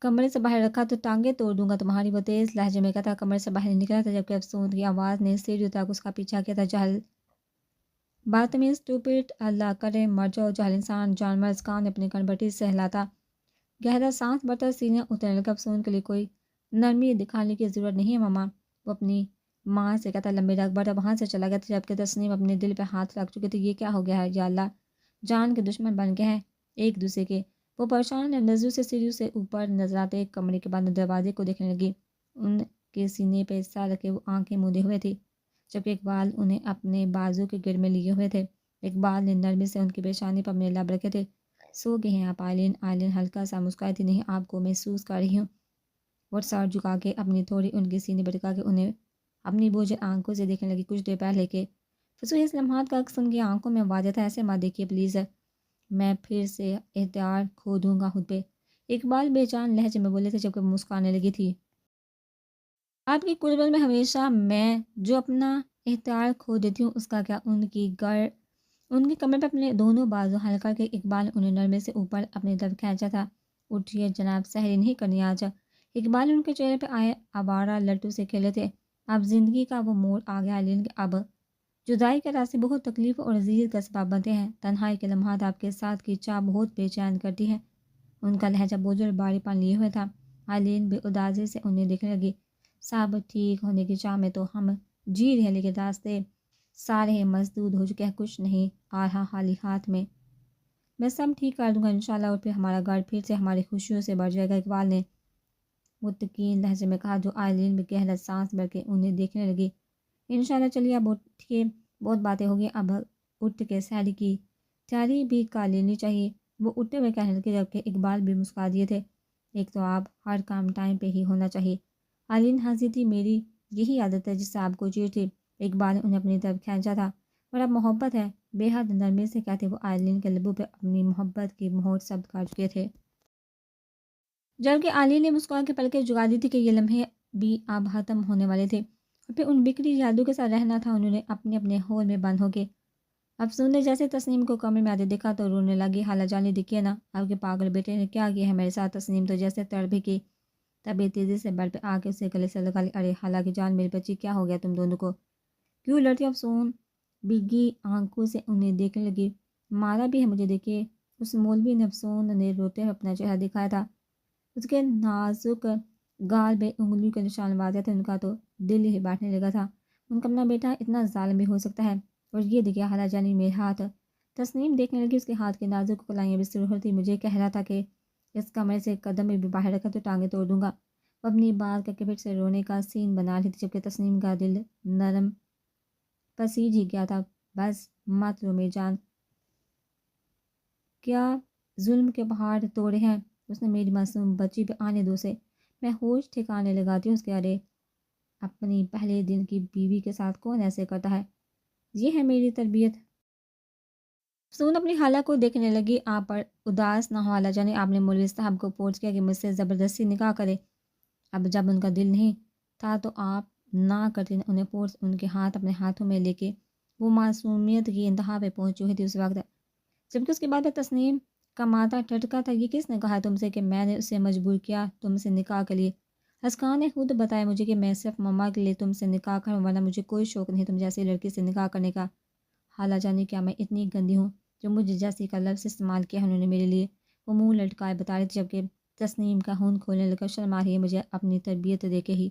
کمرے سے باہر رکھا تو ٹانگیں توڑ دوں گا تمہاری، وہ تیز لہجے میں کہا، کمرے سے باہر نکلا تھا جبکہ افسون کی آواز نے سیڑھیوں تک اس کا پیچھا کیا تھا۔ جہل بدتمیز، اسٹوپڈ، اللہ کرے مر جاؤ، جہل انسان جانور اس کان نے اپنی کنبٹی سے ہلاتا گہرا سانس بھرتا سینہ اترنے لگا۔ افسون کے لیے کوئی نرمی دکھانے کی ضرورت نہیں ہے ماما، وہ اپنی ماں سے کہتا لمبے رگ بڑھا وہاں سے چلا گیا تھا جبکہ تسنیم اپنے دل پہ ہاتھ رکھ چکی تھی۔ یہ کیا ہو گیا ہے یا اللہ، جان کے دشمن بن گئے ہیں ایک دوسرے کے۔ وہ پریشان نظروں سے سیڑھیوں سے اوپر نظر آتے ایک کمرے کے بعد دروازے کو دیکھنے لگی۔ ان کے سینے پہ سر رکھے وہ آنکھیں مودے ہوئے تھی جبکہ اقبال انہیں اپنے بازو کے گرد میں لیے ہوئے تھے۔ اقبال نے نرمی سے ان کی پیشانی پر اپنے لب رکھے تھے۔ سو گئے ہیں آپ آئلین؟ آئلین ہلکا سا مسکرائی تھی۔ نہیں، آپ کو محسوس کر رہی ہوں، اور سر جھکا کے اپنی تھوڑی ان کی سینے بٹکا کے انہیں اپنی بوجھل آنکھوں سے دیکھنے لگی۔ کچھ دیر پہلے کے فضول اس لمحات کا عکس ان کی آنکھوں میں واضح تھا۔ ایسے مت دیکھیے پلیز، میں پھر سے اختیار کھو دوں گا خود پہ، اقبال بے جان لہجے میں بولے تھے جبکہ وہ مسکرانے لگی تھی۔ آپ کی قربت میں ہمیشہ میں جو اپنا اختیار کھو دیتی ہوں اس کا کیا؟ ان کی کمر پہ اپنے دونوں بازو حل کر کے اقبال انہیں نرمے سے اوپر اپنی طرف کھینچا تھا۔ اٹھیے جناب، سحری نہیں کرنی آج؟ اقبال ان کے چہرے پہ آئے آوارہ لٹو سے کھیلے تھے۔ اب زندگی کا وہ موڑ آ گیا آئلین کے، اب جدائی کے راستے بہت تکلیف اور عزیز کا سبب بنتے ہیں، تنہائی کے لمحات آپ کے ساتھ کی چاہ بہت بے چین کرتی ہے۔ ان کا لہجہ بوجھل باری پان لیے ہوئے تھا۔ آئلین بے ادازی سے انہیں دیکھنے لگی۔ سب ٹھیک ہونے کی چاہ میں تو ہم جی رہے ہیں، لیکن راستے سارے مسدود ہو چکے ہیں، کچھ نہیں آ رہا خالی ہاتھ میں سب ٹھیک کر دوں گا انشاءاللہ، اور پھر ہمارا گھر پھر سے ہماری خوشیوں سے بڑھ جائے گا، اقبال نے متقین لہجے میں کہا، جو آئلین میں گہرا سانس بھر کے انہیں دیکھنے لگی۔ انشاءاللہ، چلیے اب اٹھیے، بہت باتیں ہوگی، اب اٹھ کے سحری کی تیاری بھی کر لینی چاہیے، وہ اٹھتے ہوئے کہنے لگے جبکہ اقبال بھی مسکرا دیے تھے۔ ایک تو آپ ہر کام ٹائم پہ ہی ہونا چاہیے، آئلین ہنسی تھی، میری یہی عادت ہے جس سے آپ کو چیڑ تھی۔ اقبال نے انہیں اپنی طرف کھینچا تھا، اور اب محبت ہے، بے حد نرمی سے کہتے وہ آئلین کے لبوں پہ اپنی محبت کی مہر ثبت کر چکے تھے، جبکہ آئلین نے مسکرا کے پلکیں جھکا دی تھی کہ یہ لمحے بھی اب ختم ہونے والے تھے، اور پھر ان بکھری یادوں کے ساتھ رہنا تھا انہوں نے اپنے اپنے ہول میں بند ہو کے۔ افسون نے جیسے تسنیم کو کمرے میں آتے دیکھا تو رونے لگی۔ خالہ جانی دیکھیے نا، آپ کے پاگل بیٹے نے کیا کیا ہے میرے ساتھ؟ تسنیم تو جیسے تڑپی کی، تبھی تیزی سے بیڈ پہ آ کے اسے گلے سے لگا لی۔ ارے خالہ کی جان، میری بچی، کیا ہو گیا تم دونوں کو؟ کیوں لڑتی؟ افسون بھیگی آنکھوں سے انہیں دیکھنے لگی۔ مارا بھی ہے مجھے، دیکھیے اس مولوی نے، افسون نے روتے ہوئے اپنا چہرہ دکھایا تھا، اس کے نازک گال بے انگلیوں کے نشان واضح تھے، ان کا تو دل ہی بیٹھنے لگا تھا، ان کا اپنا بیٹا اتنا ظالم بھی ہو سکتا ہے؟ اور یہ دیکھیے خالہ جانی میرے ہاتھ۔ تسنیم دیکھنے لگی، اس کے ہاتھ کے نازک کلائیاں بھی سرخ تھی۔ مجھے کہہ رہا تھا کہ اس کمرے سے قدم بھی باہر رکھا تو ٹانگیں توڑ دوں گا۔ وہ اپنی بات کر کے پھر سے رونے کا سین بنا رہی تھی جبکہ تسنیم کا دل نرم پسیج ہی گیا تھا۔ بس مت رو میری جان، کیا ظلم کے پہاڑ توڑے ہیں اس نے میری معصوم بچی پہ؟ آنے دو اسے، میں ہوش ٹھکانے لگاتی ہوں اس کے۔ ارے اپنی پہلے دن کی بیوی کے ساتھ کون ایسے کرتا ہے؟ یہ ہے میری تربیت۔ سون اپنی خالہ کو دیکھنے لگی، آپ پر اداس نہ ہو خالہ جانی، آپ نے مولوی صاحب کو فورس کیا کہ مجھ سے زبردستی نکاح کرے، اب جب ان کا دل نہیں تھا تو آپ نہ کرتے انہیں فورس۔ ان کے ہاتھ اپنے ہاتھوں میں لے کے وہ معصومیت کی انتہا پہ پہنچ چکی تھی اس وقت، جبکہ اس کے بعد تسنیم کا ماتھا ٹھٹکا تھا۔ یہ کس نے کہا تم سے کہ میں نے اسے مجبور کیا تم سے نکاح کے لیے؟ اسکان نے خود بتایا مجھے کہ میں صرف مما کے لیے تم سے نکاح کروں، ورنہ مجھے کوئی شوق نہیں تم جیسی لڑکی سے نکاح کرنے کا۔ خالہ جانی، کیا میں اتنی گندی ہوں جو مجھے جیسی کا لفظ استعمال کیا انہوں نے میرے لیے؟ وہ منہ لٹکائے بتا رہی تھی جبکہ تسنیم کا ہون کھولنے لگا۔ شرم آ رہی ہے مجھے اپنی تربیت دے کے ہی،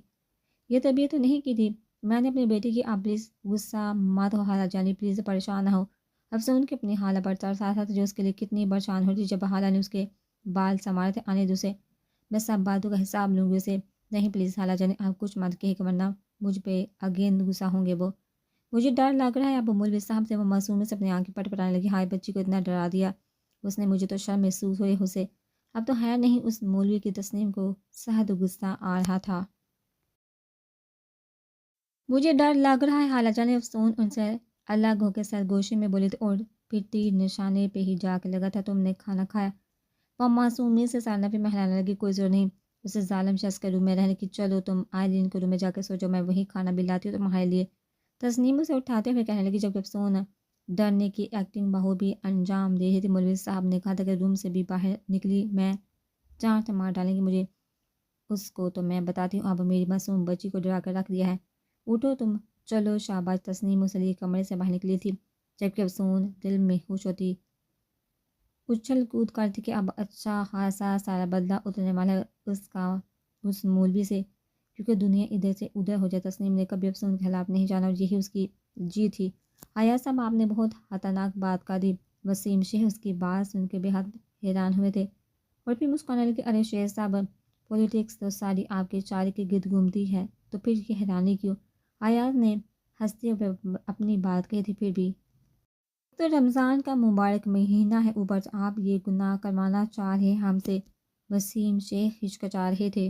یہ تربیت تو نہیں کی تھی میں نے اپنی بیٹی کی۔ آپ پلیز غصہ مت ہو خالہ جانی، پلیز پریشان نہ ہو۔ افسون کی اپنی خالہ پر ترس آ رہا تھا جو اس کے لیے کتنی پریشان ہو تھی جب خالہ نے اس کے بال سنوارے تھے۔ آنے دو اسے، میں سب باتوں کا حساب لوں گی اسے۔ نہیں پلیز خالہ جانی، آپ کچھ مت کہے ورنہ مجھ پہ اگین غصہ ہوں گے وہ، مجھے ڈر لگ رہا ہے اب مولوی صاحب سے۔ وہ معصومی سے اپنی آنکھیں پٹ پٹانے لگی۔ ہائے بچی کو اتنا ڈرا دیا اس نے، مجھے تو شرم محسوس ہوئی اسے، اب تو خیر نہیں۔ اس مولوی کی تسنیم کو سخت غصہ آ رہا تھا۔ مجھے ڈر لگ رہا ہے، خالہ جان افسون ان سے الگ ہو کے سرگوشی میں بولی تھی، اور پھر تیر نشانے پہ ہی جا کے لگا تھا، تم نے کھانا کھایا؟ وہ معصومیت سے سارنا پہ مہلانے لگی، کوئی ضرور نہیں اسے ظالم شخص کے روم میں رہنے کی، چلو تم آئلین کے روم میں جا کے سو جاؤ، میں وہی کھانا بھی لاتی ہوں تمہارے لیے۔ تسنیم اسے اٹھاتے ہوئے کہنے لگی، جب افسون ڈرنے کی ایکٹنگ بخوبی انجام دے رہی تھی، مولوی صاحب نے کہا تھا کہ روم سے بھی باہر نکلی میں چانٹ مار ڈالیں گی مجھے، اس کو تو میں بتاتی ہوں، اب میری معصوم بچی کو ڈرا کر رکھ دیا ہے، اٹھو تم چلو شاباش۔ تسنیم اس لیے کمرے سے باہر نکلی تھی، جبکہ افسون دل میں خوش ہوتی اچھل کود کرتی کہ اب اچھا خاصا سارا بدلہ اترنے والا ہے اس مولوی سے، کیونکہ دنیا ادھر سے ادھر ہو جائے۔ تسنیم نے کبھی افسون کے خلاف نہیں جانا اور یہی اس کی جی تھی۔ آیا صاحب آپ نے بہت خطرناک بات کر دی، وسیم شیخ اس کی بات سن کے بے حد حیران ہوئے تھے، اور پھر مسکرانے لگے، ارے شیخ صاحب پولیٹکس تو ساری آپ کے چارے کے گرد گھومتی ہے، تو پھر یہ حیرانی کیوں؟ آیات نے ہنستے ہوئے اپنی بات کہی تھی، پھر بھی تو رمضان کا مبارک مہینہ ہے، اوپر سے آپ یہ گناہ کروانا چاہ رہے ہم سے، وسیم شیخ ہچکچا رہے تھے۔